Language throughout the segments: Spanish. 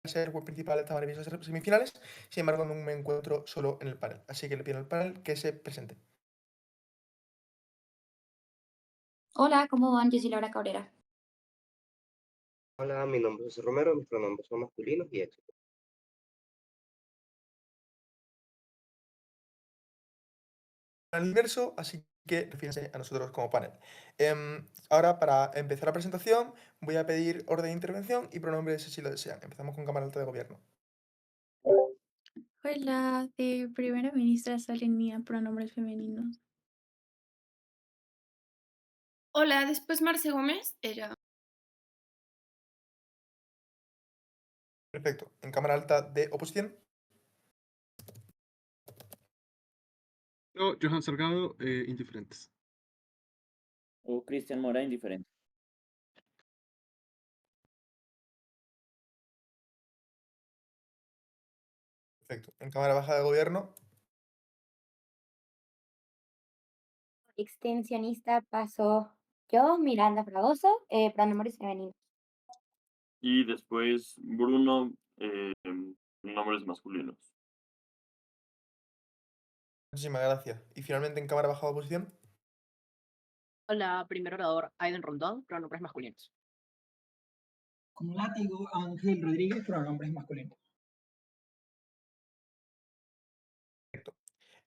ser web principal de estas maravillosas semifinales, sin embargo, no me encuentro solo en el panel. Así que le pido al panel que se presente. Hola, ¿cómo van? Yo soy Laura Cabrera. Hola, mi nombre es José Romero, mis pronombres son masculinos y éxito. Panel inverso, así que refírense a nosotros como panel. Ahora, para empezar la presentación, voy a pedir orden de intervención y pronombres si lo desean. Empezamos con Cámara Alta de Gobierno. Hola, de primera ministra salen mía, pronombres femeninos. Hola, después Marce Gómez, ella. Perfecto. En Cámara Alta de Oposición. Yo, Johan Salgado, indiferentes. O Cristian Mora, indiferente. Perfecto. En Cámara Baja de Gobierno. Extensionista paso yo, Miranda Fragoso, pronombres femeninos. Y después Bruno, nombres masculinos. Muchísimas gracias. Y finalmente en Cámara Baja de Oposición. Hola, primer orador Aiden Rondón, pronombres masculinos. Con látigo, Ángel Rodríguez, pronombres masculinos. Perfecto.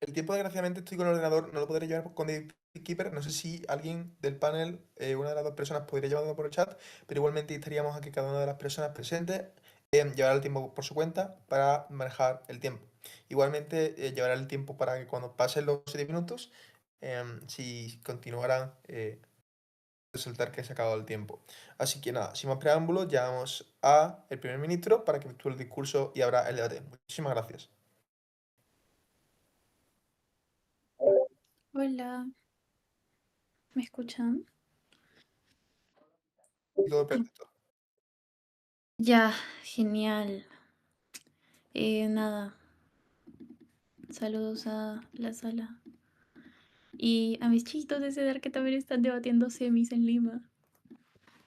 El tiempo, desgraciadamente, estoy con el ordenador, no lo podré llevar con David Keeper. No sé si alguien del panel, una de las dos personas, podría llevarlo por el chat, pero igualmente estaríamos a que cada una de las personas presentes llevará el tiempo por su cuenta para manejar el tiempo. Igualmente, llevará el tiempo para que cuando pasen los 7 minutos, si continuaran, resultar que se ha acabado el tiempo. Así que nada, sin más preámbulos, llamamos a el primer ministro para que efectúe el discurso y abra el debate. Muchísimas gracias. Hola, ¿me escuchan? Todo perfecto. Ya, genial. Nada, saludos a la sala. Y a mis chiquitos de CEDAR que también están debatiendo semis en Lima.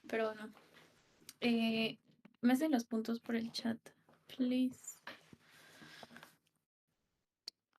Pero bueno, me hacen los puntos por el chat, please.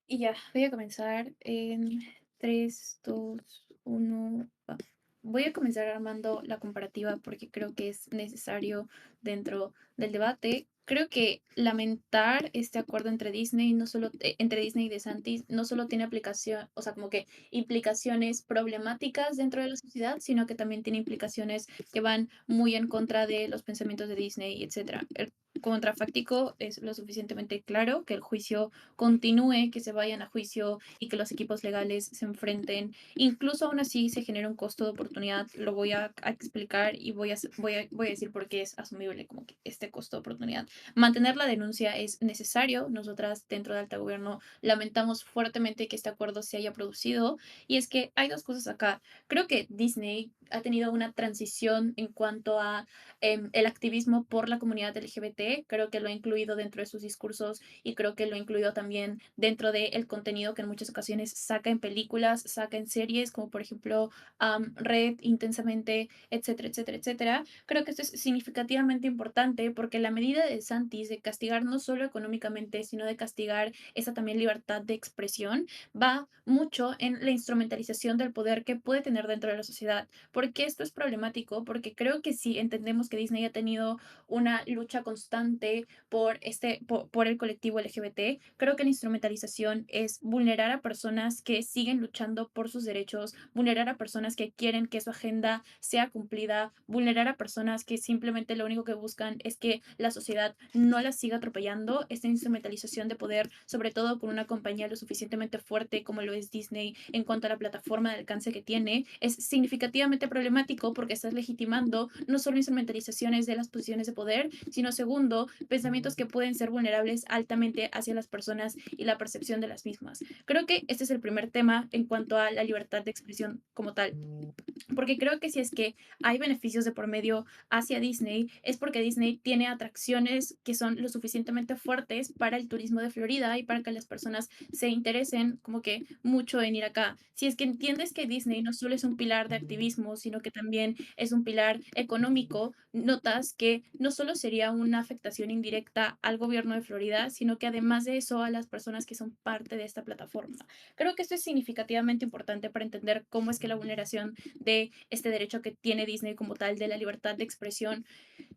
Y ya, voy a comenzar en 3, 2, 1. Va. Voy a comenzar armando la comparativa porque creo que es necesario dentro del debate. Creo que lamentar este acuerdo entre Disney, no solo entre Disney y DeSantis, no solo tiene aplicación, o sea, como que implicaciones problemáticas dentro de la sociedad, sino que también tiene implicaciones que van muy en contra de los pensamientos de Disney, etcétera. El contrafáctico es lo suficientemente claro que el juicio continúe, que se vayan a juicio y que los equipos legales se enfrenten. Incluso aún así se genera un costo de oportunidad. Lo voy a explicar y voy a decir por qué es asumible como que este costo de oportunidad. Mantener la denuncia es necesario. Nosotras dentro de Alta Gobierno lamentamos fuertemente que este acuerdo se haya producido. Y es que hay dos cosas acá. Creo que Disney ha tenido una transición en cuanto a el activismo por la comunidad LGBT. Creo que lo ha incluido dentro de sus discursos y creo que lo ha incluido también dentro del contenido que en muchas ocasiones saca en películas, saca en series, como por ejemplo Red, Intensamente, etcétera, etcétera, etcétera. Creo que esto es significativamente importante porque la medida de Santis de castigar no solo económicamente, sino de castigar esa también libertad de expresión, va mucho en la instrumentalización del poder que puede tener dentro de la sociedad. ¿Por qué esto es problemático? Porque creo que si entendemos que Disney ha tenido una lucha constante por el colectivo LGBT. Creo que la instrumentalización es vulnerar a personas que siguen luchando por sus derechos, vulnerar a personas que quieren que su agenda sea cumplida, vulnerar a personas que simplemente lo único que buscan es que la sociedad no las siga atropellando. Esta instrumentalización de poder, sobre todo con una compañía lo suficientemente fuerte como lo es Disney en cuanto a la plataforma de alcance que tiene, es significativamente problemático porque estás legitimando no solo instrumentalizaciones de las posiciones de poder, sino segundo, pensamientos que pueden ser vulnerables altamente hacia las personas y la percepción de las mismas. Creo que este es el primer tema en cuanto a la libertad de expresión como tal. Porque creo que si es que hay beneficios de por medio hacia Disney, es porque Disney tiene atracciones que son lo suficientemente fuertes para el turismo de Florida y para que las personas se interesen como que mucho en ir acá. Si es que entiendes que Disney no solo es un pilar de activismo, sino que también es un pilar económico, notas que no solo sería una afectación indirecta al gobierno de Florida, sino que además de eso a las personas que son parte de esta plataforma. Creo que esto es significativamente importante para entender cómo es que la vulneración de este derecho que tiene Disney como tal de la libertad de expresión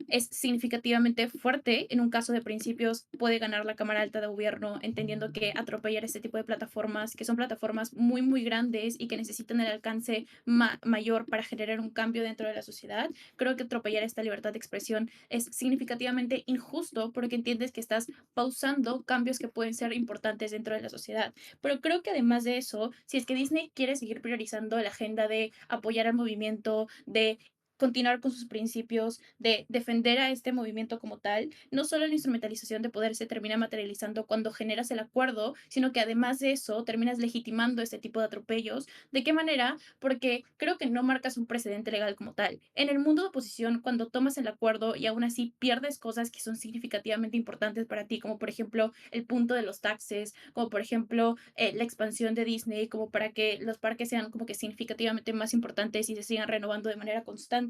es significativamente fuerte. En un caso de principios puede ganar la Cámara Alta de Gobierno, entendiendo que atropellar este tipo de plataformas, que son plataformas muy, muy grandes y que necesitan el alcance mayor para generar un cambio dentro de la sociedad. Creo que atropellar esta libertad de expresión es significativamente injusto porque entiendes que estás pausando cambios que pueden ser importantes dentro de la sociedad. Pero creo que además de eso, si es que Disney quiere seguir priorizando la agenda de apoyar al movimiento, de continuar con sus principios, de defender a este movimiento como tal, no solo la instrumentalización de poder se termina materializando cuando generas el acuerdo, sino que además de eso terminas legitimando este tipo de atropellos. ¿De qué manera? Porque creo que no marcas un precedente legal como tal. En el mundo de oposición, cuando tomas el acuerdo y aún así pierdes cosas que son significativamente importantes para ti, como por ejemplo el punto de los taxes, como por ejemplo la expansión de Disney, como para que los parques sean como que significativamente más importantes y se sigan renovando de manera constante,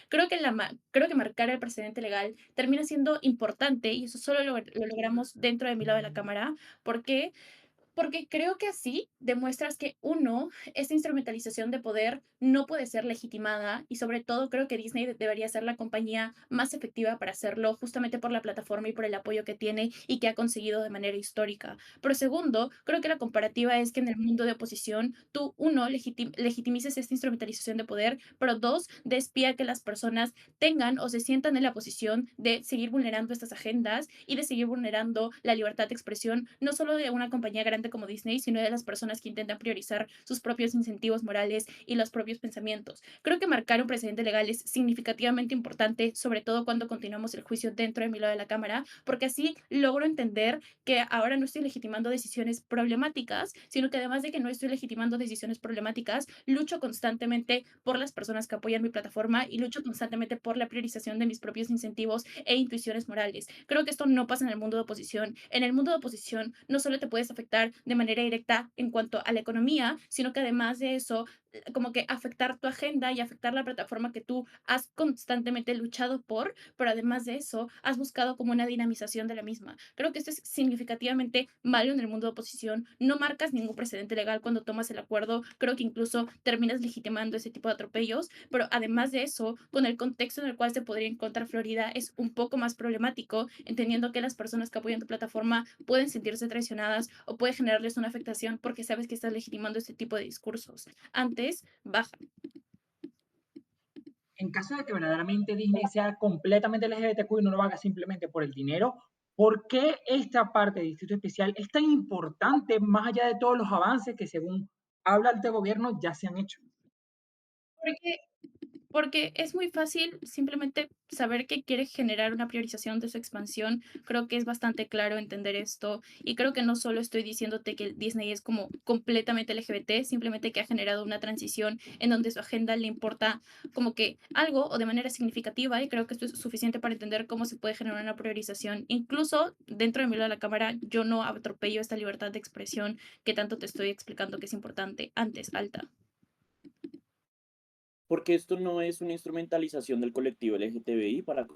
creo que, creo que marcar el precedente legal termina siendo importante y eso solo lo logramos dentro de mi lado de la cámara. ¿Por qué? Porque creo que así demuestras que uno, esta instrumentalización de poder no puede ser legitimada y sobre todo creo que Disney debería ser la compañía más efectiva para hacerlo justamente por la plataforma y por el apoyo que tiene y que ha conseguido de manera histórica. Pero segundo, creo que la comparativa es que en el mundo de oposición tú, uno, legitimices esta instrumentalización de poder, pero dos, despía que las personas tengan o se sientan en la posición de seguir vulnerando estas agendas y de seguir vulnerando la libertad de expresión, no solo de una compañía grande como Disney, sino de las personas que intentan priorizar sus propios incentivos morales y los propios pensamientos. Creo que marcar un precedente legal es significativamente importante, sobre todo cuando continuamos el juicio dentro de mi lado de la cámara, porque así logro entender que ahora no estoy legitimando decisiones problemáticas, sino que además de que no estoy legitimando decisiones problemáticas, lucho constantemente por las personas que apoyan mi plataforma y lucho constantemente por la priorización de mis propios incentivos e intuiciones morales. Creo que esto no pasa en el mundo de oposición. En el mundo de oposición no solo te puedes afectar de manera directa en cuanto a la economía, sino que además de eso, como que afectar tu agenda y afectar la plataforma que tú has constantemente luchado por, pero además de eso, has buscado como una dinamización de la misma. Creo que esto es significativamente malo en el mundo de oposición. No marcas ningún precedente legal cuando tomas el acuerdo. Creo que incluso terminas legitimando ese tipo de atropellos, pero además de eso, con el contexto en el cual se podría encontrar Florida, es un poco más problemático, entendiendo que las personas que apoyan tu plataforma pueden sentirse traicionadas o puede generarles una afectación porque sabes que estás legitimando este tipo de discursos. Antes, baja. En caso de que verdaderamente Disney sea completamente LGBTQ y no lo haga simplemente por el dinero, ¿por qué esta parte de Distrito Especial es tan importante más allá de todos los avances que según habla el gobierno ya se han hecho? Porque es muy fácil simplemente saber que quiere generar una priorización de su expansión. Creo que es bastante claro entender esto. Y creo que no solo estoy diciéndote que Disney es como completamente LGBT, simplemente que ha generado una transición en donde su agenda le importa como que algo o de manera significativa. Y creo que esto es suficiente para entender cómo se puede generar una priorización. Incluso dentro de mi lado de la cámara, yo no atropello esta libertad de expresión que tanto te estoy explicando que es importante antes, Alta. Porque esto no es una instrumentalización del colectivo LGTBI para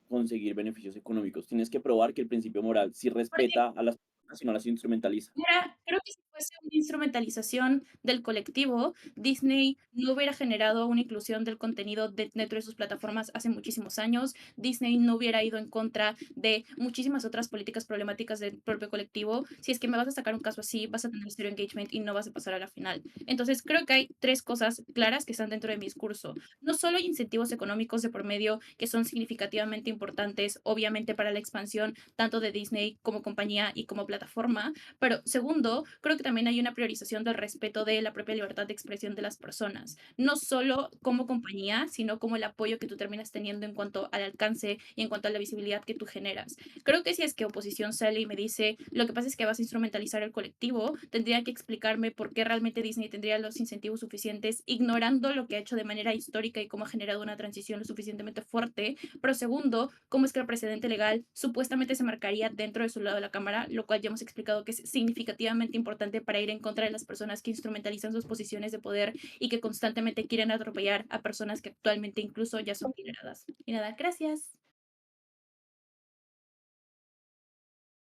conseguir beneficios económicos. Tienes que probar que el principio moral sí respeta a las personas y no las instrumentaliza. Mira, creo que si fuese una instrumentalización del colectivo, Disney no hubiera generado una inclusión del contenido dentro de sus plataformas hace muchísimos años. Disney no hubiera ido en contra de muchísimas otras políticas problemáticas del propio colectivo. Si es que me vas a sacar un caso así, vas a tener zero engagement y no vas a pasar a la final. Entonces, creo que hay tres cosas claras que están dentro de mi discurso. No solo hay incentivos económicos de por medio que son significativamente importantes, obviamente, para la expansión tanto de Disney como compañía y como plataforma, pero segundo, creo que también hay una priorización del respeto de la propia libertad de expresión de las personas, no solo como compañía, sino como el apoyo que tú terminas teniendo en cuanto al alcance y en cuanto a la visibilidad que tú generas. Creo que si es que oposición sale y me dice, lo que pasa es que vas a instrumentalizar el colectivo, tendría que explicarme por qué realmente Disney tendría los incentivos suficientes, ignorando lo que ha hecho de manera histórica y cómo ha generado una transición lo suficientemente fuerte, pero segundo, cómo es que el precedente legal supuestamente se marcaría dentro de su lado de la cámara, lo cual ya hemos explicado que es significativamente importante alcalde para ir en contra de las personas que instrumentalizan sus posiciones de poder y que constantemente quieren atropellar a personas que actualmente incluso ya son liberadas. Y nada, gracias.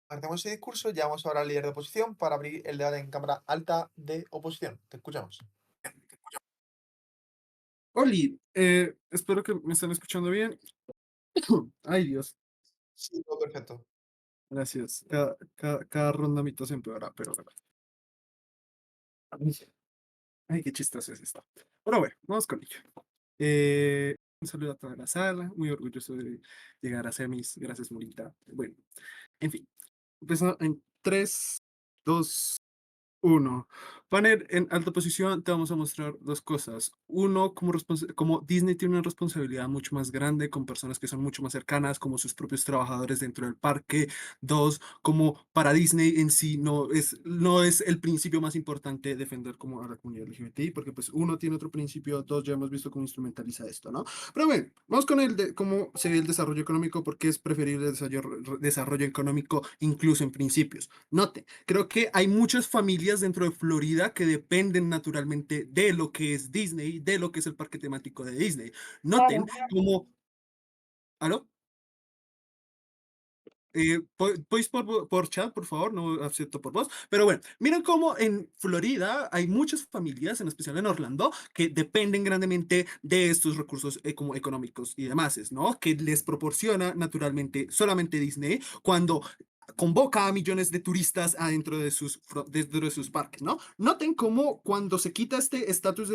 Hacemos ese discurso, llamamos ahora al líder de oposición para abrir el debate en Cámara Alta de Oposición. Te escuchamos. Oli, espero que me estén escuchando bien. Ay, Dios, Sí, todo perfecto. gracias. Cada ronda mi tos empeora, pero bueno. Ay, qué chistoso es esto. Pero bueno, vamos con ello. Un saludo a toda la sala, muy orgulloso de llegar a semis. Gracias, Morita. Bueno, en fin, empezando en 3, 2, 1. Panel en alta posición, te vamos a mostrar dos cosas. Uno, como Disney tiene una responsabilidad mucho más grande con personas que son mucho más cercanas, como sus propios trabajadores dentro del parque. Dos, como para Disney en sí no es el principio más importante defender como a la comunidad LGBTI, porque pues uno tiene otro principio, dos ya hemos visto cómo instrumentaliza esto, ¿no? Pero bueno, vamos con cómo se ve el desarrollo económico, porque es preferible el desarrollo económico incluso en principios. Note, creo que hay muchas familias dentro de Florida que dependen naturalmente de lo que es Disney, de lo que es el parque temático de Disney. Noten como... ¿Aló? Podéis por chat, por favor, no acepto por voz. Pero bueno, miren cómo en Florida hay muchas familias, en especial en Orlando, que dependen grandemente de estos recursos como económicos y demás, ¿no? Que les proporciona naturalmente solamente Disney cuando convoca a millones de turistas dentro de sus parques, ¿no? Noten cómo cuando se quita este estatus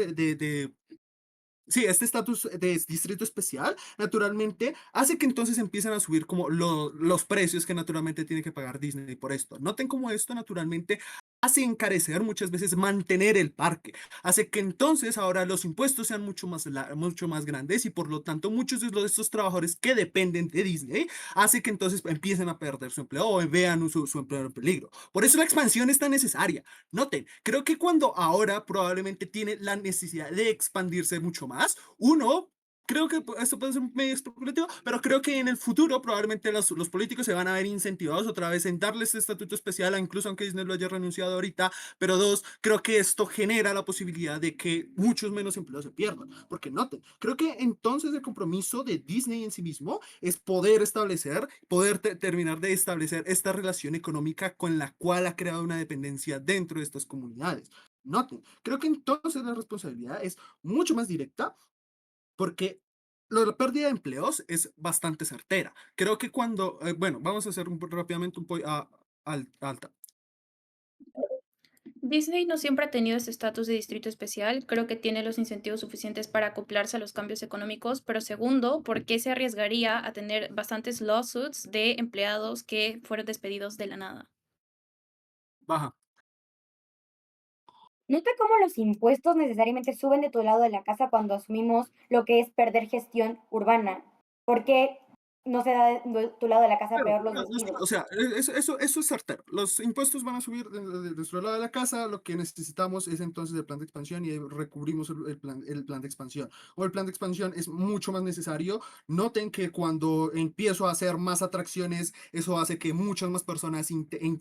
Sí, este estatus de distrito especial, naturalmente, hace que entonces empiecen a subir como los precios que naturalmente tiene que pagar Disney por esto. Noten cómo esto naturalmente hace encarecer muchas veces mantener el parque, hace que entonces ahora los impuestos sean mucho más grandes y por lo tanto muchos de estos trabajadores que dependen de Disney hace que entonces empiecen a perder su empleo o vean su empleo en peligro. Por eso la expansión es tan necesaria. Noten, creo que cuando ahora probablemente tiene la necesidad de expandirse mucho más, creo que esto puede ser medio especulativo, pero creo que en el futuro probablemente los políticos se van a ver incentivados otra vez en darle este estatuto especial, incluso aunque Disney lo haya renunciado ahorita, pero dos, creo que esto genera la posibilidad de que muchos menos empleos se pierdan, porque noten, creo que entonces el compromiso de Disney en sí mismo es poder terminar de establecer esta relación económica con la cual ha creado una dependencia dentro de estas comunidades. Noten, creo que entonces la responsabilidad es mucho más directa porque la pérdida de empleos es bastante certera. Creo que bueno, vamos a hacer rápidamente un poco alta. Disney no siempre ha tenido ese estatus de distrito especial. Creo que tiene los incentivos suficientes para acoplarse a los cambios económicos. Pero segundo, ¿por qué se arriesgaría a tener bastantes lawsuits de empleados que fueron despedidos de la nada? Baja. Nota cómo los impuestos necesariamente suben de tu lado de la casa cuando asumimos lo que es perder gestión urbana. ¿Por qué no se da de tu lado de la casa Claro, peor los despidos? o sea, eso es certero. Los impuestos van a subir de nuestro lado de la casa. Lo que necesitamos es entonces el plan de expansión y ahí recubrimos el plan de expansión. O el plan de expansión es mucho más necesario. Noten que cuando empiezo a hacer más atracciones, eso hace que muchas más personas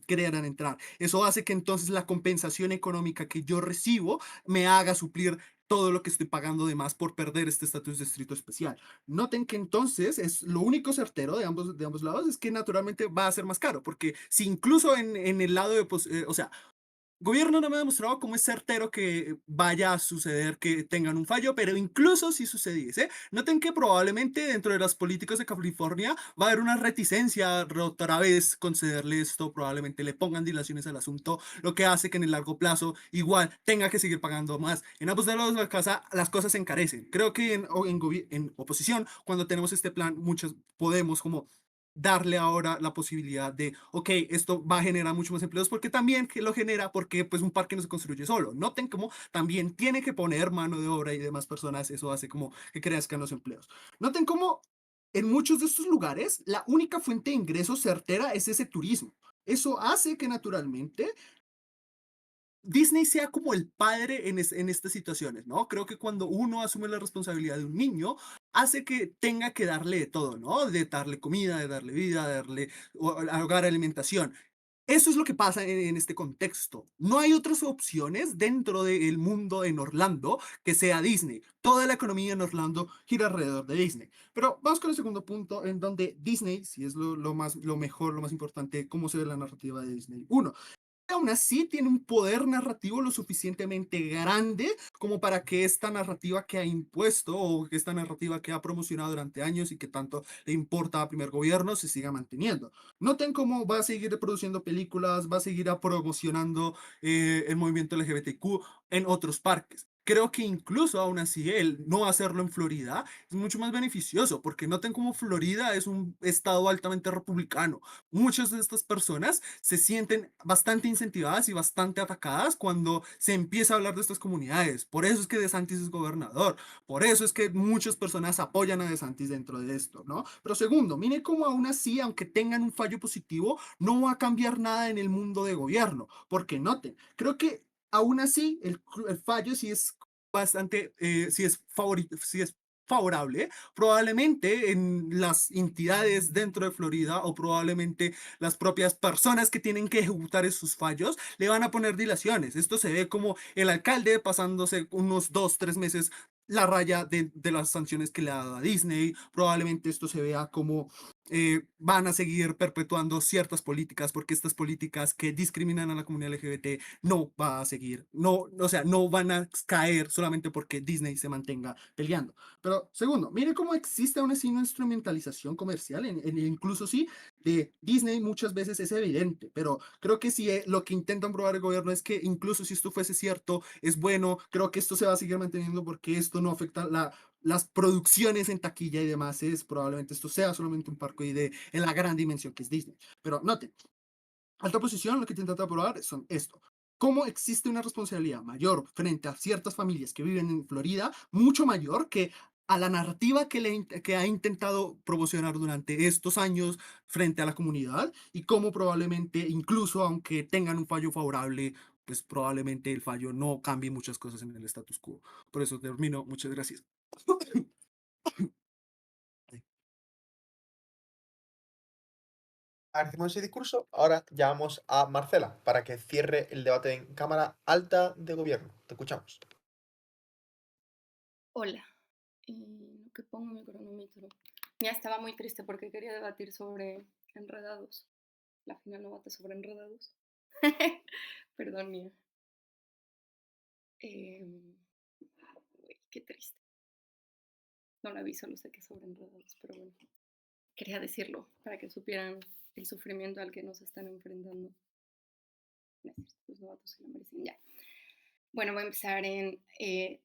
quieran entrar. Eso hace que entonces la compensación económica que yo recibo me haga suplir todo lo que estoy pagando de más por perder este estatus de distrito especial. Noten que entonces es lo único certero de ambos lados es que naturalmente va a ser más caro, porque si incluso en el lado de, o sea, gobierno no me ha demostrado cómo es certero que vaya a suceder que tengan un fallo, pero incluso si sucediese, noten que probablemente dentro de las políticas de California va a haber una reticencia otra vez concederle esto, probablemente le pongan dilaciones al asunto, lo que hace que en el largo plazo igual tenga que seguir pagando más. En ambos lados de la casa las cosas se encarecen. Creo que en oposición, cuando tenemos este plan, muchos podemos como darle ahora la posibilidad de, ok, esto va a generar mucho más empleos porque también que lo genera porque pues un parque no se construye solo. Noten cómo también tiene que poner mano de obra y demás personas, eso hace como que crezcan los empleos. Noten cómo en muchos de estos lugares la única fuente de ingresos certera es ese turismo. Eso hace que naturalmente Disney sea como el padre en estas situaciones, ¿no? Creo que cuando uno asume la responsabilidad de un niño, hace que tenga que darle de todo, ¿no? De darle comida, de darle vida, de darle hogar, alimentación. eso es lo que pasa en este contexto. No hay otras opciones dentro del mundo en Orlando que sea Disney. Toda la economía en Orlando gira alrededor de Disney. Pero vamos con el segundo punto, en donde Disney, si es lo mejor, lo más importante, cómo se ve la narrativa de Disney. Uno, aún así tiene un poder narrativo lo suficientemente grande como para que esta narrativa que ha impuesto o que esta narrativa que ha promocionado durante años y que tanto le importa al primer gobierno se siga manteniendo. Noten cómo va a seguir produciendo películas, va a seguir promocionando el movimiento LGBTQ en otros parques. Creo que incluso aún así el no hacerlo en Florida es mucho más beneficioso, porque noten cómo Florida es un estado altamente republicano. Muchas de estas personas se sienten bastante incentivadas y bastante atacadas cuando se empieza a hablar de estas comunidades. Por eso es que DeSantis es gobernador, por eso es que muchas personas apoyan a DeSantis dentro de esto, ¿no? Pero segundo, mire cómo aún así, aunque tengan un fallo positivo, no va a cambiar nada en el mundo de gobierno, porque noten, creo que aún así el fallo sí es bastante, sí es favorable, probablemente en las entidades dentro de Florida o probablemente las propias personas que tienen que ejecutar esos fallos le van a poner dilaciones. Esto se ve como el alcalde pasándose unos 2, 3 meses la raya de las sanciones que le ha dado a Disney. Probablemente esto se vea como van a seguir perpetuando ciertas políticas porque estas políticas que discriminan a la comunidad LGBT no va a seguir, no, o sea, no van a caer solamente porque Disney se mantenga peleando. Pero segundo, mire cómo existe una instrumentalización comercial, incluso sí, de Disney muchas veces es evidente, pero creo que si lo que intentan probar el gobierno es que incluso si esto fuese cierto, es bueno, creo que esto se va a seguir manteniendo porque esto no afecta las producciones en taquilla y demás, probablemente esto sea solamente un parque en la gran dimensión que es Disney. Pero noten, alta posición, lo que intenta probar son esto. Cómo existe una responsabilidad mayor frente a ciertas familias que viven en Florida, mucho mayor que a la narrativa que ha intentado promocionar durante estos años frente a la comunidad y cómo probablemente, incluso aunque tengan un fallo favorable, pues probablemente el fallo no cambie muchas cosas en el status quo. Por eso termino. Muchas gracias. Agradecemos ese discurso. Ahora llamamos a Marcela para que cierre el debate en Cámara Alta de Gobierno. Te escuchamos. Hola. Lo que pongo mi cronómetro. Ya estaba muy triste porque quería debatir sobre enredados. La final no bate sobre enredados. Perdón, mía. Uy, qué triste. No la vi, solo sé que es sobre enredados, pero bueno. Quería decirlo para que supieran el sufrimiento al que nos están enfrentando. Los novatos se lo merecen. Ya. Bueno, voy a empezar en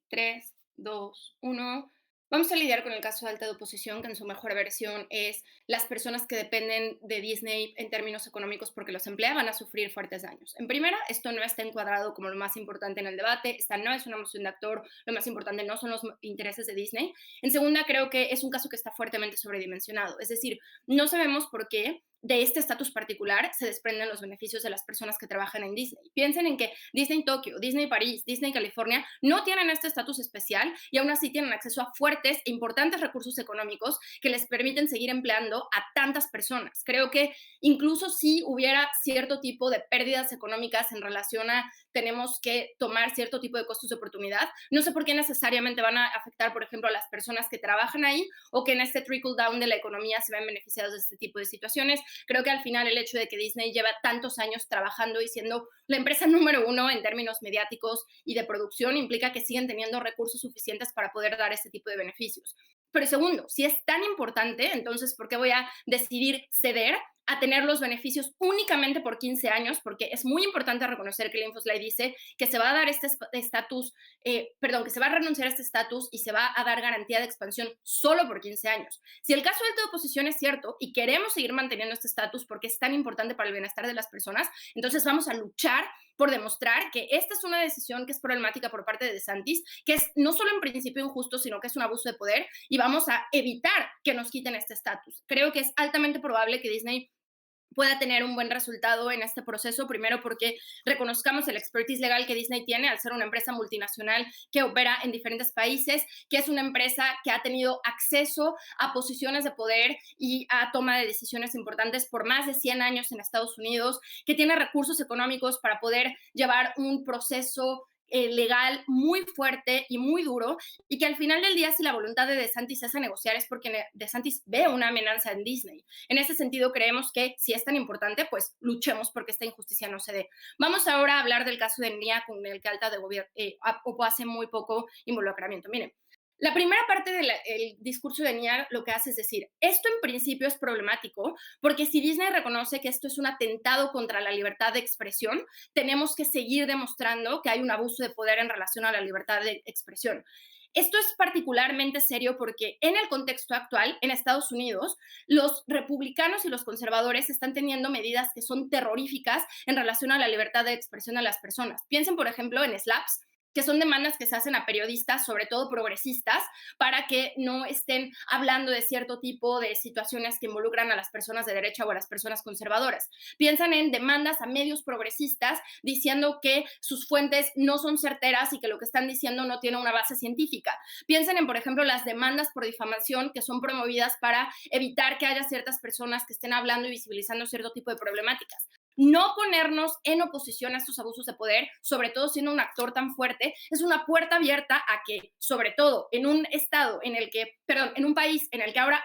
3, 2, 1. Vamos a lidiar con el caso de alta de oposición, que en su mejor versión es las personas que dependen de Disney en términos económicos porque los emplea van a sufrir fuertes daños. En primera, esto no está encuadrado como lo más importante en el debate, esta no es una moción de actor, lo más importante no son los intereses de Disney. En segunda, creo que es un caso que está fuertemente sobredimensionado, es decir, no sabemos por qué de este estatus particular se desprenden los beneficios de las personas que trabajan en Disney. Piensen en que Disney Tokio, Disney París, Disney California no tienen este estatus especial y aún así tienen acceso a fuertes e importantes recursos económicos que les permiten seguir empleando a tantas personas. Creo que incluso si hubiera cierto tipo de pérdidas económicas en relación a tenemos que tomar cierto tipo de costos de oportunidad, no sé por qué necesariamente van a afectar, por ejemplo, a las personas que trabajan ahí o que en este trickle down de la economía se ven beneficiados de este tipo de situaciones. Creo que al final el hecho de que Disney lleva tantos años trabajando y siendo la empresa número 1 en términos mediáticos y de producción implica que siguen teniendo recursos suficientes para poder dar este tipo de beneficios. Pero segundo, si es tan importante, entonces, ¿por qué voy a decidir ceder a tener los beneficios únicamente por 15 años? Porque es muy importante reconocer que el Infoslide dice que se va a dar este estatus, que se va a renunciar a este estatus y se va a dar garantía de expansión solo por 15 años. Si el caso de alta oposición es cierto y queremos seguir manteniendo este estatus porque es tan importante para el bienestar de las personas, entonces vamos a luchar por demostrar que esta es una decisión que es problemática por parte de DeSantis, que es no solo en principio injusto, sino que es un abuso de poder y vamos a evitar que nos quiten este estatus. Creo que es altamente probable que Disney pueda tener un buen resultado en este proceso, primero porque reconozcamos el expertise legal que Disney tiene al ser una empresa multinacional que opera en diferentes países, que es una empresa que ha tenido acceso a posiciones de poder y a toma de decisiones importantes por más de 100 años en Estados Unidos, que tiene recursos económicos para poder llevar un proceso legal muy fuerte y muy duro, y que al final del día, si la voluntad de DeSantis es a negociar, es porque DeSantis ve una amenaza en Disney. En ese sentido, creemos que si es tan importante, pues luchemos porque esta injusticia no se dé. Vamos ahora a hablar del caso de Nia, con el que Alta de gobierno hace muy poco involucramiento. Miren, la primera parte del discurso de Nia lo que hace es decir, esto en principio es problemático, porque si Disney reconoce que esto es un atentado contra la libertad de expresión, tenemos que seguir demostrando que hay un abuso de poder en relación a la libertad de expresión. Esto es particularmente serio porque en el contexto actual, en Estados Unidos, los republicanos y los conservadores están teniendo medidas que son terroríficas en relación a la libertad de expresión de las personas. Piensen, por ejemplo, en SLAPS, que son demandas que se hacen a periodistas, sobre todo progresistas, para que no estén hablando de cierto tipo de situaciones que involucran a las personas de derecha o a las personas conservadoras. Piensan en demandas a medios progresistas diciendo que sus fuentes no son certeras y que lo que están diciendo no tiene una base científica. Piensen en, por ejemplo, las demandas por difamación que son promovidas para evitar que haya ciertas personas que estén hablando y visibilizando cierto tipo de problemáticas. No ponernos en oposición a estos abusos de poder, sobre todo siendo un actor tan fuerte, es una puerta abierta a que, sobre todo en un estado en el que, perdón, en un país en el que ahora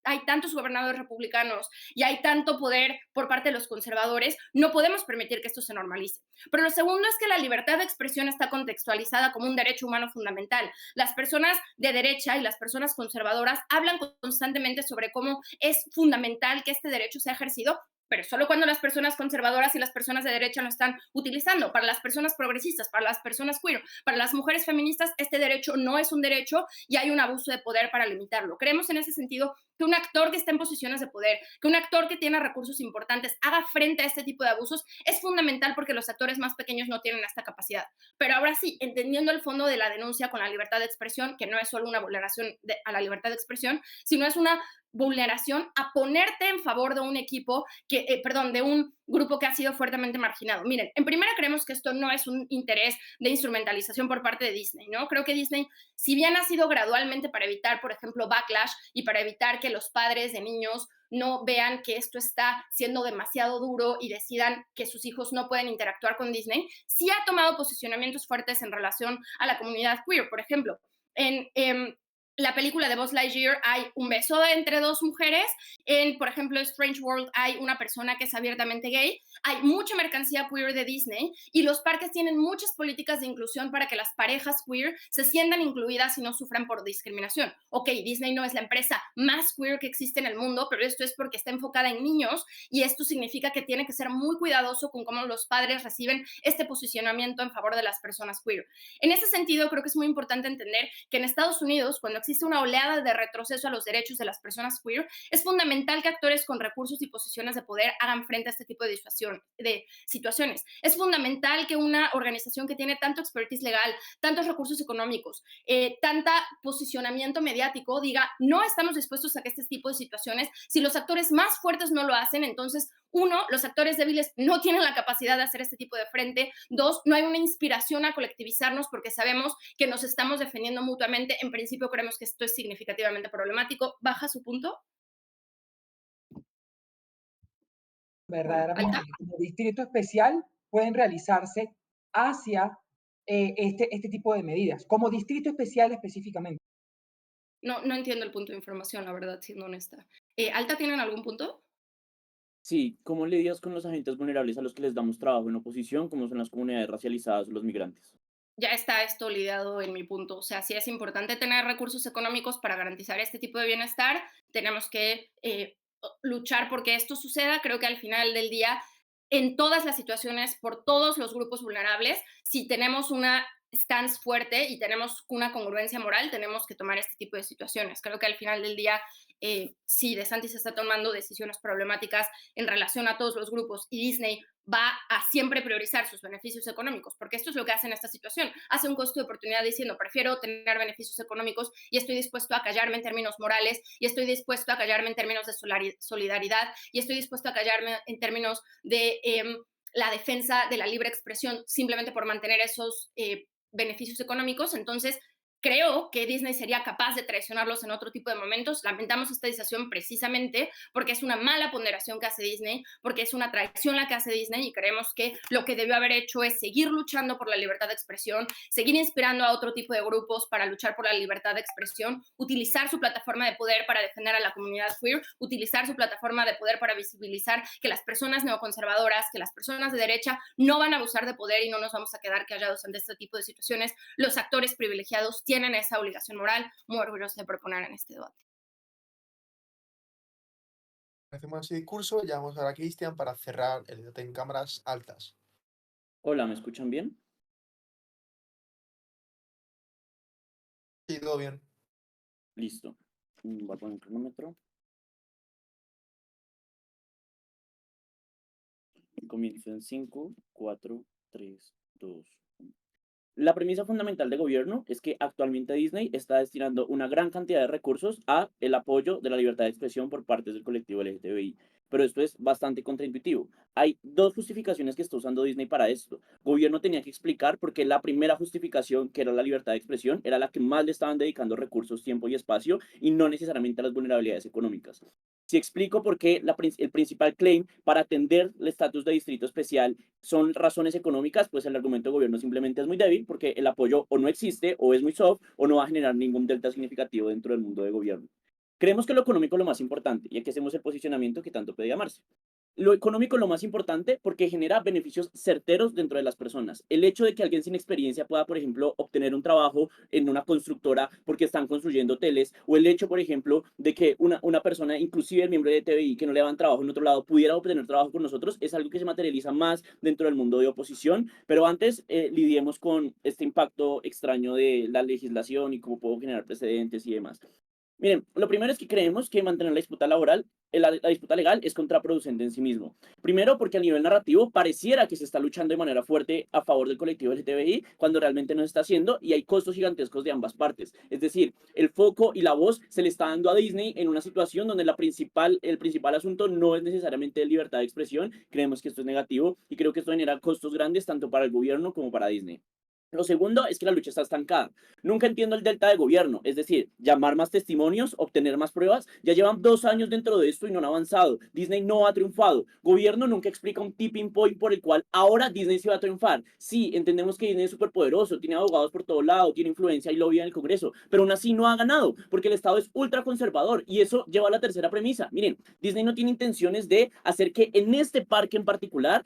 hay tantos gobernadores republicanos y hay tanto poder por parte de los conservadores, no podemos permitir que esto se normalice. Pero lo segundo es que la libertad de expresión está contextualizada como un derecho humano fundamental. Las personas de derecha y las personas conservadoras hablan constantemente sobre cómo es fundamental que este derecho sea ejercido, pero solo cuando las personas conservadoras y las personas de derecha lo están utilizando. Para las personas progresistas, para las personas queer, para las mujeres feministas, este derecho no es un derecho y hay un abuso de poder para limitarlo. Creemos en ese sentido que un actor que está en posiciones de poder, que un actor que tiene recursos importantes haga frente a este tipo de abusos es fundamental porque los actores más pequeños no tienen esta capacidad. Pero ahora sí, entendiendo el fondo de la denuncia con la libertad de expresión, que no es solo una vulneración a la libertad de expresión, sino es una vulneración a ponerte en favor de un equipo de un grupo que ha sido fuertemente marginado. Miren, en primera creemos que esto no es un interés de instrumentalización por parte de Disney, ¿no? Creo que Disney, si bien ha sido gradualmente para evitar, por ejemplo, backlash y para evitar que los padres de niños no vean que esto está siendo demasiado duro y decidan que sus hijos no pueden interactuar con Disney, sí ha tomado posicionamientos fuertes en relación a la comunidad queer. Por ejemplo, en la película de Buzz Lightyear hay un beso entre dos mujeres. En, por ejemplo, Strange World hay una persona que es abiertamente gay. Hay mucha mercancía queer de Disney y los parques tienen muchas políticas de inclusión para que las parejas queer se sientan incluidas y no sufran por discriminación. Ok, Disney no es la empresa más queer que existe en el mundo, pero esto es porque está enfocada en niños y esto significa que tiene que ser muy cuidadoso con cómo los padres reciben este posicionamiento en favor de las personas queer. En ese sentido, creo que es muy importante entender que en Estados Unidos, cuando existe una oleada de retroceso a los derechos de las personas queer, es fundamental que actores con recursos y posiciones de poder hagan frente a este tipo de situaciones. Es fundamental que una organización que tiene tanto expertise legal, tantos recursos económicos, tanta posicionamiento mediático, diga, no estamos dispuestos a que este tipo de situaciones, si los actores más fuertes no lo hacen, entonces, uno, los actores débiles no tienen la capacidad de hacer este tipo de frente. Dos, no hay una inspiración a colectivizarnos porque sabemos que nos estamos defendiendo mutuamente. En principio, creemos que esto es significativamente problemático. ¿Baja su punto? Verdaderamente, ¿Alta? como distrito especial pueden realizarse hacia este tipo de medidas, como distrito especial específicamente. No entiendo el punto de información, la verdad, siendo honesta. ¿Alta tienen algún punto? Sí, ¿cómo lidias con los agentes vulnerables a los que les damos trabajo en oposición, como son las comunidades racializadas o los migrantes? Ya está esto lidiado en mi punto. O sea, sí es importante tener recursos económicos para garantizar este tipo de bienestar. Tenemos que luchar porque esto suceda. Creo que al final del día, en todas las situaciones, por todos los grupos vulnerables, si tenemos una stance fuerte y tenemos una congruencia moral, tenemos que tomar este tipo de situaciones. Creo que al final del día, si DeSantis está tomando decisiones problemáticas en relación a todos los grupos y Disney va a siempre priorizar sus beneficios económicos, porque esto es lo que hace en esta situación. Hace un costo de oportunidad diciendo, prefiero tener beneficios económicos y estoy dispuesto a callarme en términos morales, y estoy dispuesto a callarme en términos de solidaridad, y estoy dispuesto a callarme en términos de la defensa de la libre expresión simplemente por mantener esos beneficios económicos. Entonces, creo que Disney sería capaz de traicionarlos en otro tipo de momentos. Lamentamos esta decisión precisamente porque es una mala ponderación que hace Disney, porque es una traición la que hace Disney, y creemos que lo que debió haber hecho es seguir luchando por la libertad de expresión, seguir inspirando a otro tipo de grupos para luchar por la libertad de expresión, utilizar su plataforma de poder para defender a la comunidad queer, utilizar su plataforma de poder para visibilizar que las personas neoconservadoras, que las personas de derecha no van a abusar de poder y no nos vamos a quedar callados ante este tipo de situaciones. Los actores privilegiados tienen esa obligación moral. Muy orgullosa de proponer en este debate. Hacemos ese discurso y llamamos ahora a Cristian para cerrar el debate en cámaras altas. Hola, ¿me escuchan bien? Sí, todo bien. Listo. Voy a poner un cronómetro. Comienzo en 5, 4, 3, 2, 1. La premisa fundamental de gobierno es que actualmente Disney está destinando una gran cantidad de recursos a el apoyo de la libertad de expresión por parte del colectivo LGTBI. Pero esto es bastante contraintuitivo. Hay dos justificaciones que está usando Disney para esto. Gobierno tenía que explicar por qué la primera justificación, que era la libertad de expresión, era la que más le estaban dedicando recursos, tiempo y espacio, y no necesariamente a las vulnerabilidades económicas. Si explico por qué el principal claim para atender el estatus de distrito especial son razones económicas, pues el argumento de gobierno simplemente es muy débil porque el apoyo o no existe o es muy soft o no va a generar ningún delta significativo dentro del mundo de gobierno. Creemos que lo económico es lo más importante y aquí hacemos el posicionamiento que tanto pedía Marce. Lo económico es lo más importante porque genera beneficios certeros dentro de las personas. El hecho de que alguien sin experiencia pueda, por ejemplo, obtener un trabajo en una constructora porque están construyendo hoteles, o el hecho, por ejemplo, de que una persona, inclusive el miembro de TVI, que no le dan trabajo en otro lado, pudiera obtener trabajo con nosotros, es algo que se materializa más dentro del mundo de oposición. Pero antes lidiemos con este impacto extraño de la legislación y cómo puedo generar precedentes y demás. Miren, lo primero es que creemos que mantener la disputa laboral, la disputa legal es contraproducente en sí mismo. Primero, porque a nivel narrativo pareciera que se está luchando de manera fuerte a favor del colectivo LGTBI, cuando realmente no se está haciendo, y hay costos gigantescos de ambas partes. Es decir, el foco y la voz se le está dando a Disney en una situación donde el principal asunto no es necesariamente libertad de expresión. Creemos que esto es negativo y creo que esto genera costos grandes tanto para el gobierno como para Disney. Lo segundo es que la lucha está estancada. Nunca entiendo el delta de gobierno, es decir, llamar más testimonios, obtener más pruebas. Ya llevan 2 años dentro de esto y no han avanzado. Disney no ha triunfado. Gobierno nunca explica un tipping point por el cual ahora Disney se va a triunfar. Sí, entendemos que Disney es súper poderoso, tiene abogados por todo lado, tiene influencia y lobby en el Congreso, pero aún así no ha ganado porque el Estado es ultra conservador y eso lleva a la tercera premisa. Miren, Disney no tiene intenciones de hacer que en este parque en particular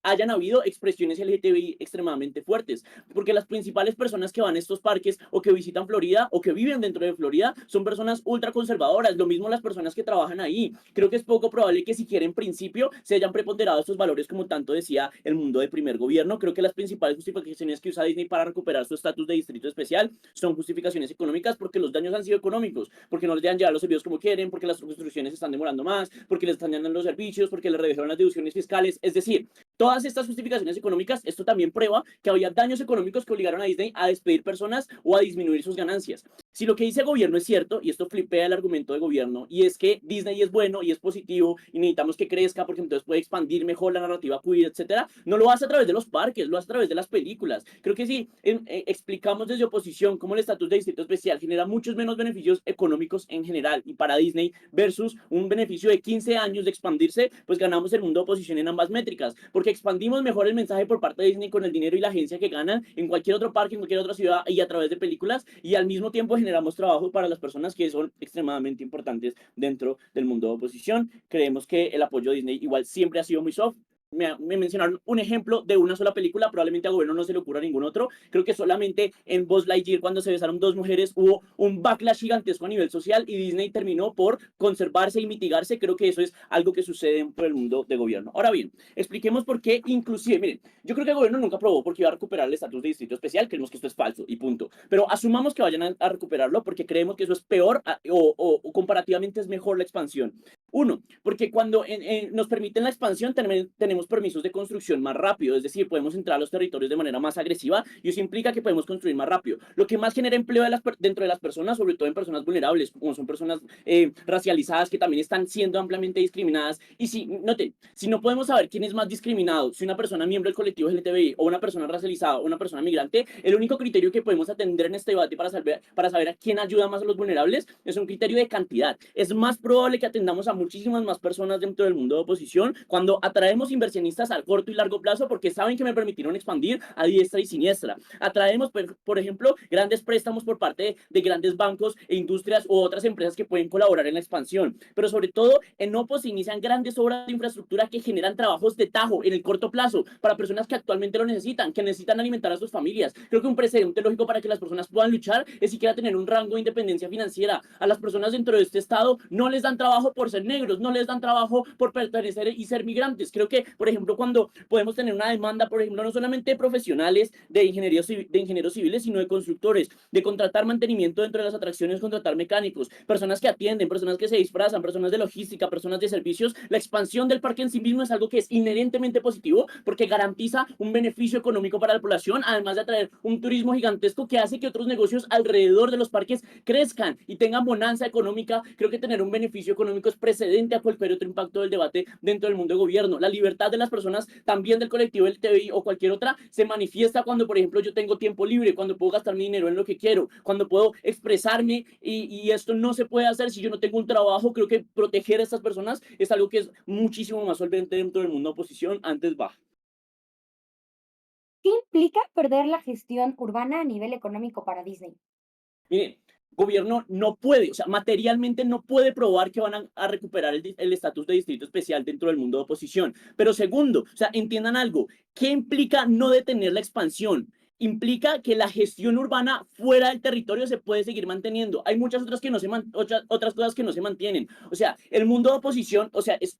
hayan habido expresiones LGTBI extremadamente fuertes, porque las principales personas que van a estos parques o que visitan Florida o que viven dentro de Florida son personas ultra conservadoras, lo mismo las personas que trabajan ahí. Creo que es poco probable que siquiera en principio se hayan preponderado estos valores como tanto decía el mundo de primer gobierno. Creo que las principales justificaciones que usa Disney para recuperar su estatus de distrito especial son justificaciones económicas, porque los daños han sido económicos, porque no les dejan llevar los servicios como quieren, porque las construcciones se están demorando más, porque les están dando los servicios, porque les redujeron las deducciones fiscales. Es decir, todas estas justificaciones económicas, esto también prueba que había daños económicos que obligaron a Disney a despedir personas o a disminuir sus ganancias. Si lo que dice el gobierno es cierto, y esto flipea el argumento de gobierno, y es que Disney es bueno y es positivo y necesitamos que crezca porque entonces puede expandir mejor la narrativa queer, etcétera, no lo hace a través de los parques, lo hace a través de las películas. Creo que si explicamos desde oposición cómo el estatus de distrito especial genera muchos menos beneficios económicos en general y para Disney versus un beneficio de 15 años de expandirse, pues ganamos el mundo de oposición en ambas métricas, porque expandimos mejor el mensaje por parte de Disney con el dinero y la agencia que ganan en cualquier otro parque, en cualquier otra ciudad y a través de películas, y al mismo tiempo generamos trabajo para las personas que son extremadamente importantes dentro del mundo de oposición. Creemos que el apoyo de Disney igual siempre ha sido muy soft. me mencionaron un ejemplo de una sola película, probablemente a gobierno no se le ocurra ningún otro. Creo que solamente en Buzz Lightyear, cuando se besaron dos mujeres, hubo un backlash gigantesco a nivel social y Disney terminó por conservarse y mitigarse. Creo que eso es algo que sucede dentro del mundo de gobierno. Ahora bien, expliquemos por qué, inclusive, miren, yo creo que el gobierno nunca aprobó porque iba a recuperar el estatus de distrito especial, creemos que esto es falso y punto. Pero asumamos que vayan a recuperarlo porque creemos que eso es peor o comparativamente es mejor la expansión. Uno, porque cuando nos permiten la expansión tenemos permisos de construcción más rápido, es decir, podemos entrar a los territorios de manera más agresiva y eso implica que podemos construir más rápido, lo que más genera empleo dentro de las personas, sobre todo en personas vulnerables, como son personas racializadas que también están siendo ampliamente discriminadas. Y si, noten, si no podemos saber quién es más discriminado, si una persona miembro del colectivo LGTBI o una persona racializada o una persona migrante, el único criterio que podemos atender en este debate para saber a quién ayuda más a los vulnerables es un criterio de cantidad. Es más probable que atendamos a muchísimas más personas dentro del mundo de oposición cuando atraemos inversionistas a corto y largo plazo porque saben que me permitieron expandir a diestra y siniestra. Atraemos, por ejemplo, grandes préstamos por parte de grandes bancos e industrias u otras empresas que pueden colaborar en la expansión. Pero sobre todo, en OPO se inician grandes obras de infraestructura que generan trabajos de tajo en el corto plazo para personas que actualmente lo necesitan, que necesitan alimentar a sus familias. Creo que un precedente lógico para que las personas puedan luchar es siquiera tener un rango de independencia financiera. A las personas dentro de este estado no les dan trabajo por ser negros, no les dan trabajo por pertenecer y ser migrantes. Creo que, por ejemplo, cuando podemos tener una demanda, por ejemplo, no solamente de profesionales de ingenieros civiles, sino de constructores, de contratar mantenimiento dentro de las atracciones, contratar mecánicos, personas que atienden, personas que se disfrazan, personas de logística, personas de servicios. La expansión del parque en sí mismo es algo que es inherentemente positivo porque garantiza un beneficio económico para la población, además de atraer un turismo gigantesco que hace que otros negocios alrededor de los parques crezcan y tengan bonanza económica. Creo que tener un beneficio económico es precedente a cualquier otro impacto del debate dentro del mundo de gobierno. La libertad de las personas, también del colectivo LGTBI o cualquier otra, se manifiesta cuando, por ejemplo, yo tengo tiempo libre, cuando puedo gastar mi dinero en lo que quiero, cuando puedo expresarme y esto no se puede hacer si yo no tengo un trabajo. Creo que proteger a estas personas es algo que es muchísimo más solvente dentro del mundo de oposición. Antes va. ¿Qué implica perder la gestión urbana a nivel económico para Disney? Miren, gobierno no puede, o sea, materialmente no puede probar que van a recuperar el estatus de distrito especial dentro del mundo de oposición. Pero segundo, o sea, entiendan algo, ¿qué implica no detener la expansión? Implica que la gestión urbana fuera del territorio se puede seguir manteniendo. Hay muchas otras que no se otras cosas que no se mantienen. O sea, el mundo de oposición, o sea, es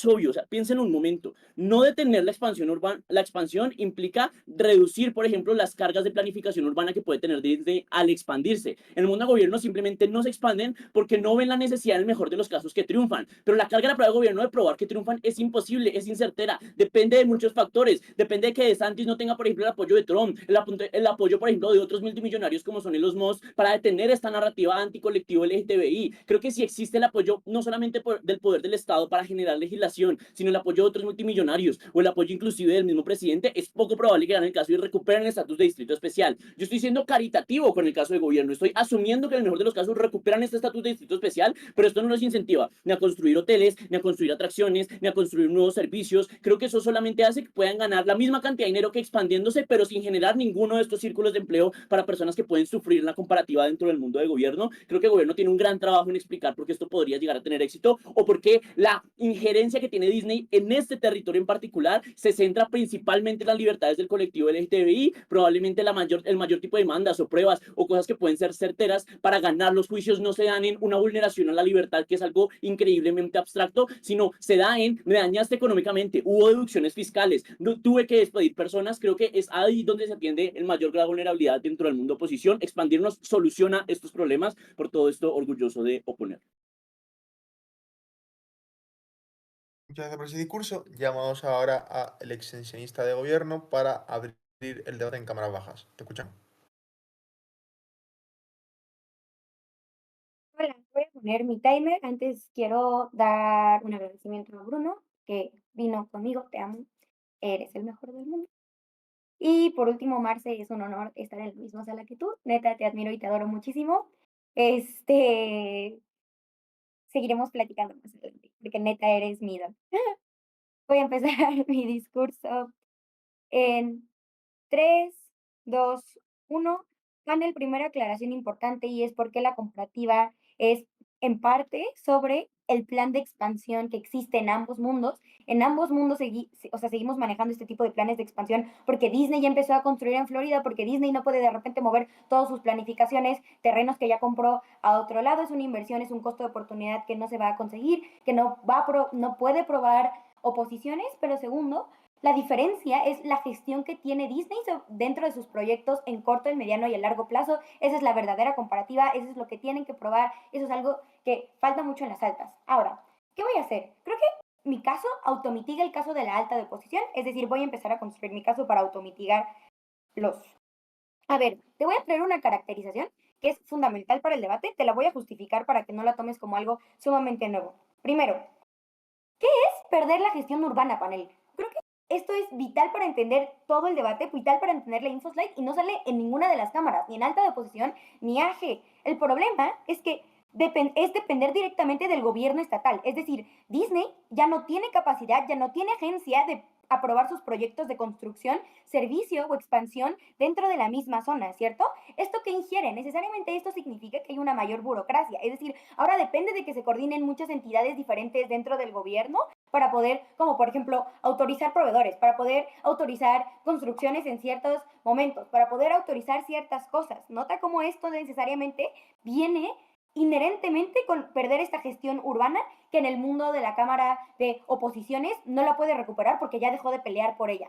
obvio, o sea, piensen un momento, no detener la expansión urbana, la expansión implica reducir, por ejemplo, las cargas de planificación urbana que puede tener Disney al expandirse. En el mundo de gobierno simplemente no se expanden porque no ven la necesidad en el mejor de los casos que triunfan. Pero la carga de la prueba de gobierno de probar que triunfan es imposible, es incertera, depende de muchos factores, depende de que DeSantis no tenga, por ejemplo, el apoyo de Trump, el apoyo, por ejemplo, de otros multimillonarios como son los Musk para detener esta narrativa anticolectivo LGTBI. Creo que si existe el apoyo no solamente del poder del Estado para generar legislación, sino el apoyo de otros multimillonarios o el apoyo inclusive del mismo presidente, es poco probable que ganen el caso y recuperen el estatus de distrito especial. Yo estoy siendo caritativo con el caso de gobierno, estoy asumiendo que en el mejor de los casos recuperan este estatus de distrito especial, pero esto no los incentiva ni a construir hoteles, ni a construir atracciones, ni a construir nuevos servicios. Creo que eso solamente hace que puedan ganar la misma cantidad de dinero que expandiéndose, pero sin generar ninguno de estos círculos de empleo para personas que pueden sufrir la comparativa dentro del mundo de gobierno. Creo que el gobierno tiene un gran trabajo en explicar por qué esto podría llegar a tener éxito o por qué la injerencia que tiene Disney en este territorio en particular se centra principalmente en las libertades del colectivo LGTBI, probablemente el mayor tipo de demandas o pruebas o cosas que pueden ser certeras para ganar los juicios no se dan en una vulneración a la libertad, que es algo increíblemente abstracto, sino se da en me dañaste económicamente, hubo deducciones fiscales, no tuve que despedir personas. Creo que es ahí donde se atiende el mayor grado de vulnerabilidad dentro del mundo de oposición. Expandirnos soluciona estos problemas, por todo esto orgulloso de oponer. Muchas gracias por ese discurso. Llamamos ahora al extensionista de gobierno para abrir el debate en cámaras bajas. Te escuchamos. Hola, voy a poner mi timer. Antes quiero dar un agradecimiento a Bruno, que vino conmigo. Te amo. Eres el mejor del mundo. Y por último, Marce, es un honor estar en la misma sala que tú. Neta, te admiro y te adoro muchísimo. Seguiremos platicando más adelante, porque neta eres mi ídolo. Voy a empezar mi discurso en 3, 2, 1. Panel, primera aclaración importante y es porque la comparativa es en parte sobre el plan de expansión que existe en ambos mundos. En ambos mundos seguimos manejando este tipo de planes de expansión porque Disney ya empezó a construir en Florida, porque Disney no puede de repente mover todas sus planificaciones, terrenos que ya compró a otro lado. Es una inversión, es un costo de oportunidad que no se va a conseguir, que no puede probar oposiciones. Pero segundo, la diferencia es la gestión que tiene Disney dentro de sus proyectos en corto, el mediano y el largo plazo. Esa es la verdadera comparativa, eso es lo que tienen que probar, eso es algo que falta mucho en las altas. Ahora, ¿qué voy a hacer? Creo que mi caso automitiga el caso de la alta de oposición, es decir, voy a empezar a construir mi caso para automitigar los... A ver, te voy a traer una caracterización que es fundamental para el debate, te la voy a justificar para que no la tomes como algo sumamente nuevo. Primero, ¿qué es perder la gestión urbana, panel? Creo que esto es vital para entender todo el debate, vital para entender la InfoSlide y no sale en ninguna de las cámaras, ni en alta de oposición, ni AG. El problema es que es depender directamente del gobierno estatal. Es decir, Disney ya no tiene capacidad, ya no tiene agencia de aprobar sus proyectos de construcción, servicio o expansión dentro de la misma zona, ¿cierto? ¿Esto qué ingiere? Necesariamente esto significa que hay una mayor burocracia. Es decir, ahora depende de que se coordinen muchas entidades diferentes dentro del gobierno para poder, como por ejemplo, autorizar proveedores, para poder autorizar construcciones en ciertos momentos, para poder autorizar ciertas cosas. Nota cómo esto necesariamente viene inherentemente con perder esta gestión urbana que en el mundo de la Cámara de Oposiciones no la puede recuperar porque ya dejó de pelear por ella.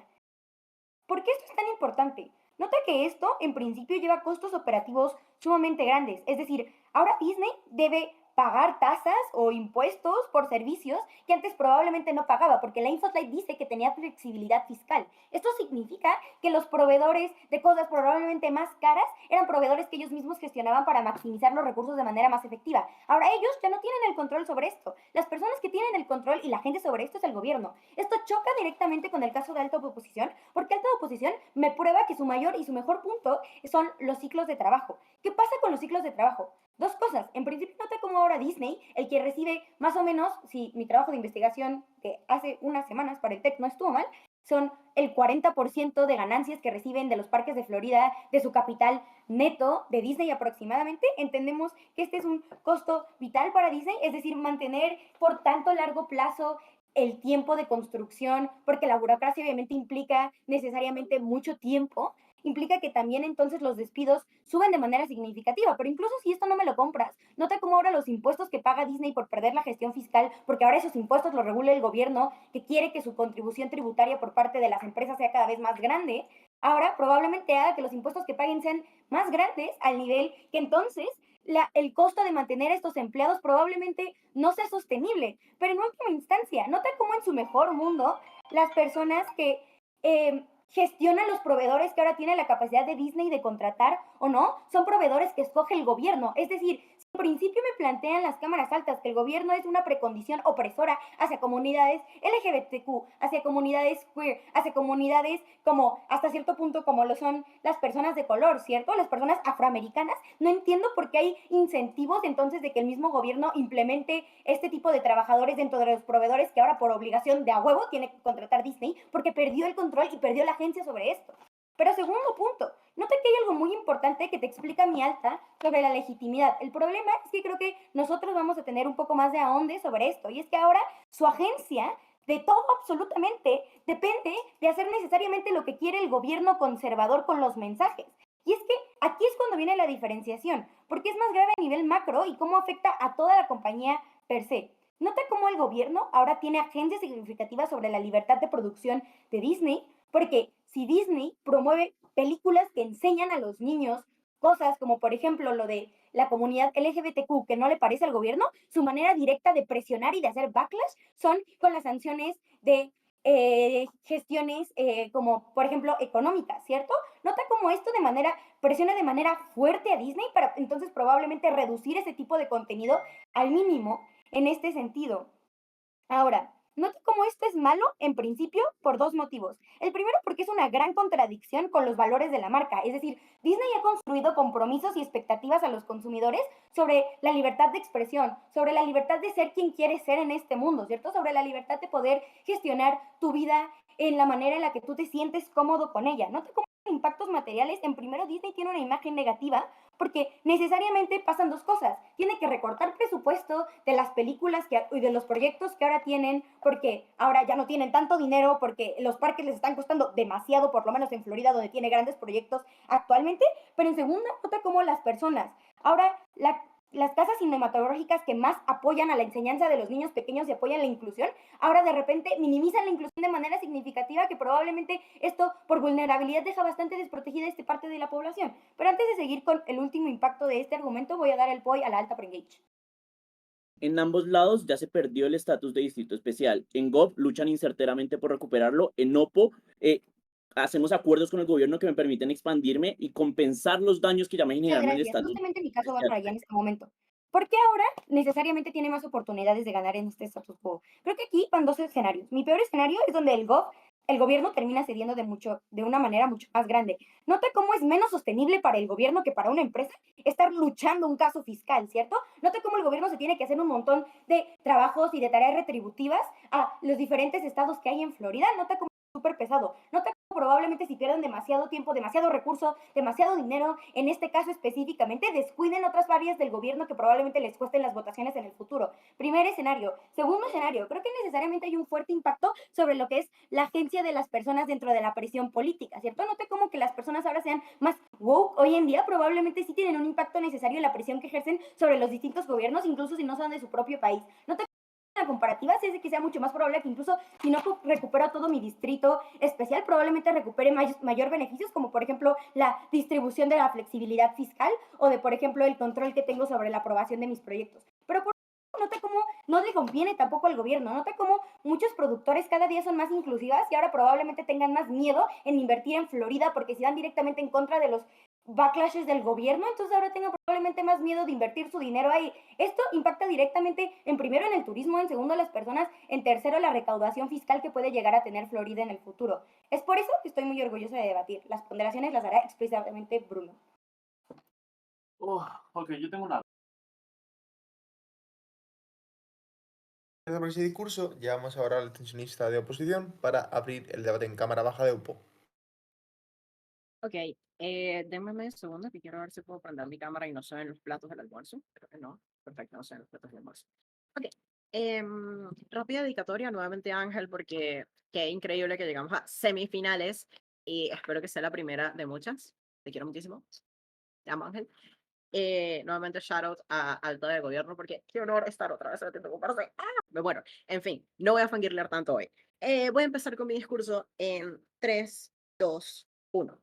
¿Por qué esto es tan importante? Nota que esto en principio lleva costos operativos sumamente grandes, es decir, ahora Disney debe pagar tasas o impuestos por servicios que antes probablemente no pagaba, porque la InfoSlide dice que tenía flexibilidad fiscal. Esto significa que los proveedores de cosas probablemente más caras eran proveedores que ellos mismos gestionaban para maximizar los recursos de manera más efectiva. Ahora ellos ya no tienen el control sobre esto. Las personas que tienen el control y la gente sobre esto es el gobierno. Esto choca directamente con el caso de alta oposición, porque alta oposición me prueba que su mayor y su mejor punto son los ciclos de trabajo. ¿Qué pasa con los ciclos de trabajo? Dos cosas. En principio, nota como ahora Disney, el que recibe más o menos, si mi trabajo de investigación que hace unas semanas para el TEC no estuvo mal, son el 40% de ganancias que reciben de los parques de Florida, de su capital neto de Disney aproximadamente. Entendemos que este es un costo vital para Disney, es decir, mantener por tanto largo plazo el tiempo de construcción, porque la burocracia obviamente implica necesariamente mucho tiempo, implica que también entonces los despidos suben de manera significativa. Pero incluso si esto no me lo compras, nota cómo ahora los impuestos que paga Disney por perder la gestión fiscal, porque ahora esos impuestos los regula el gobierno, que quiere que su contribución tributaria por parte de las empresas sea cada vez más grande, ahora probablemente haga que los impuestos que paguen sean más grandes al nivel que entonces el costo de mantener a estos empleados probablemente no sea sostenible. Pero en última instancia, nota cómo en su mejor mundo las personas que gestionan los proveedores que ahora tiene la capacidad de Disney de contratar o no, son proveedores que escoge el gobierno. Es decir, si en principio me plantean las cámaras altas que el gobierno es una precondición opresora hacia comunidades LGBTQ, hacia comunidades queer, hacia comunidades como hasta cierto punto como lo son las personas de color, ¿cierto? Las personas afroamericanas, no entiendo por qué hay incentivos entonces de que el mismo gobierno implemente este tipo de trabajadores dentro de los proveedores que ahora por obligación de a huevo tiene que contratar Disney porque perdió el control y perdió la agencia sobre esto. Pero segundo punto, nota que hay algo muy importante que te explica mi alta sobre la legitimidad. El problema es que creo que nosotros vamos a tener un poco más de ahonde sobre esto, y es que ahora su agencia de todo absolutamente depende de hacer necesariamente lo que quiere el gobierno conservador con los mensajes. Y es que aquí es cuando viene la diferenciación, porque es más grave a nivel macro y cómo afecta a toda la compañía per se. Nota cómo el gobierno ahora tiene agencias significativas sobre la libertad de producción de Disney, porque si Disney promueve películas que enseñan a los niños cosas como por ejemplo lo de la comunidad LGBTQ que no le parece al gobierno, su manera directa de presionar y de hacer backlash son con las sanciones de gestiones como por ejemplo económicas, ¿cierto? Nota cómo esto presiona de manera fuerte a Disney para entonces probablemente reducir ese tipo de contenido al mínimo en este sentido. Ahora, nota cómo esto es malo en principio por dos motivos. El primero porque es una gran contradicción con los valores de la marca. Es decir, Disney ha construido compromisos y expectativas a los consumidores sobre la libertad de expresión, sobre la libertad de ser quien quieres ser en este mundo, ¿cierto? Sobre la libertad de poder gestionar tu vida en la manera en la que tú te sientes cómodo con ella. Nota cómo impactos materiales. En primero, Disney tiene una imagen negativa porque necesariamente pasan dos cosas. Tiene que recortar presupuesto de las películas y de los proyectos que ahora tienen, porque ahora ya no tienen tanto dinero, porque los parques les están costando demasiado, por lo menos en Florida, donde tiene grandes proyectos actualmente. Pero en segunda, nota cómo las personas, ahora las casas cinematográficas que más apoyan a la enseñanza de los niños pequeños y apoyan la inclusión, ahora de repente minimizan la inclusión de manera significativa, que probablemente esto por vulnerabilidad deja bastante desprotegida esta parte de la población. Pero antes de seguir con el último impacto de este argumento, voy a dar el POI a la alta por Engage. En ambos lados ya se perdió el estatus de distrito especial. En GOV luchan incerteramente por recuperarlo. En OPO hacemos acuerdos con el gobierno que me permiten expandirme y compensar los daños que ya me Muchas generaron el gracias. estatus Justamente mi caso va especial. para allá en este momento. ¿Por qué ahora necesariamente tiene más oportunidades de ganar en este status quo? Creo que aquí van dos escenarios. Mi peor escenario es donde el gobierno termina cediendo de una manera mucho más grande. Nota cómo es menos sostenible para el gobierno que para una empresa estar luchando un caso fiscal, ¿cierto? Nota cómo el gobierno se tiene que hacer un montón de trabajos y de tareas retributivas a los diferentes estados que hay en Florida. Nota cómo es súper pesado. Nota cómo probablemente si pierden demasiado tiempo, demasiado recurso, demasiado dinero, en este caso específicamente, descuiden otras áreas del gobierno que probablemente les cuesten las votaciones en el futuro. Primer escenario. Segundo escenario, creo que necesariamente hay un fuerte impacto sobre lo que es la agencia de las personas dentro de la presión política, ¿cierto? Note como que las personas ahora sean más woke hoy en día, probablemente sí tienen un impacto necesario en la presión que ejercen sobre los distintos gobiernos, incluso si no son de su propio país. Note la comparativa se hace que sea mucho más probable que incluso si no recupero todo mi distrito especial, probablemente recupere mayor beneficios, como por ejemplo la distribución de la flexibilidad fiscal o de, por ejemplo, el control que tengo sobre la aprobación de mis proyectos. Pero por nota cómo no le conviene tampoco al gobierno, nota cómo muchos productores cada día son más inclusivas y ahora probablemente tengan más miedo en invertir en Florida porque si van directamente en contra de los backlashes del gobierno, entonces ahora tengan probablemente más miedo de invertir su dinero ahí. Esto impacta directamente, en primero, en el turismo, en segundo, a las personas, en tercero, la recaudación fiscal que puede llegar a tener Florida en el futuro. Es por eso que estoy muy orgullosa de debatir. Las ponderaciones las hará explícitamente Bruno. Ok, yo tengo una. Gracias por ese discurso. Llamamos ahora al tensionista de oposición para abrir el debate en cámara baja de UPO. Ok, démosme un segundo que quiero ver si puedo prender mi cámara y no se ven los platos del almuerzo. Creo que no. Perfecto, no se ven los platos del almuerzo. Ok, rápida dedicatoria nuevamente a Ángel porque qué increíble que llegamos a semifinales y espero que sea la primera de muchas. Te quiero muchísimo. Te amo, Ángel. Nuevamente shoutout a Alta de Gobierno porque qué honor estar otra vez en el ocuparse. Bueno, en fin, no voy a fangirlear tanto hoy. Voy a empezar con mi discurso en 3, 2, 1.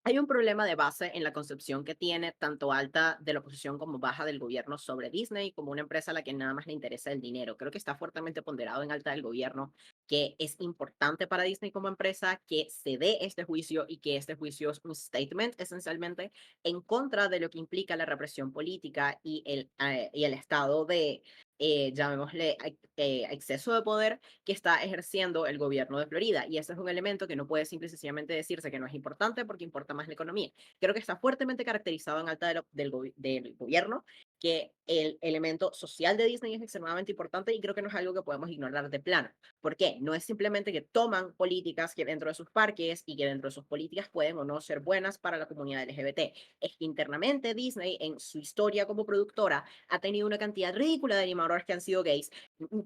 Hay un problema de base en la concepción que tiene tanto alta de la oposición como baja del gobierno sobre Disney como una empresa a la que nada más le interesa el dinero. Creo que está fuertemente ponderado en alta del gobierno que es importante para Disney como empresa que se dé este juicio y que este juicio es un statement esencialmente en contra de lo que implica la represión política y el estado de, llamémosle, exceso de poder que está ejerciendo el gobierno de Florida. Y ese es un elemento que no puede simple y sencillamente decirse que no es importante porque importa más la economía. Creo que está fuertemente caracterizado en alta del gobierno que el elemento social de Disney es extremadamente importante y creo que no es algo que podemos ignorar de plano. ¿Por qué? No es simplemente que toman políticas que dentro de sus parques y que dentro de sus políticas pueden o no ser buenas para la comunidad LGBT. Es que internamente Disney en su historia como productora ha tenido una cantidad ridícula de animadores que han sido gays,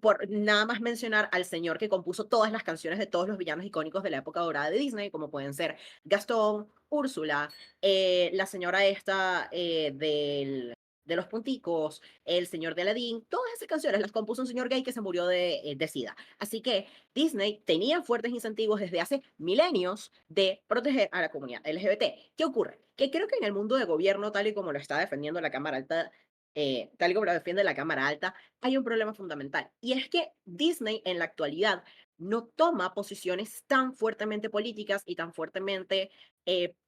por nada más mencionar al señor que compuso todas las canciones de todos los villanos icónicos de la época dorada de Disney, como pueden ser Gastón, Úrsula, la señora esta de los punticos, el señor de Aladdin, todas esas canciones las compuso un señor gay que se murió de SIDA. Así que Disney tenía fuertes incentivos desde hace milenios de proteger a la comunidad LGBT. ¿Qué ocurre? Que creo que en el mundo de gobierno, tal y como lo está defendiendo la Cámara Alta, tal y como lo defiende la Cámara Alta, hay un problema fundamental. Y es que Disney en la actualidad no toma posiciones tan fuertemente políticas y tan fuertemente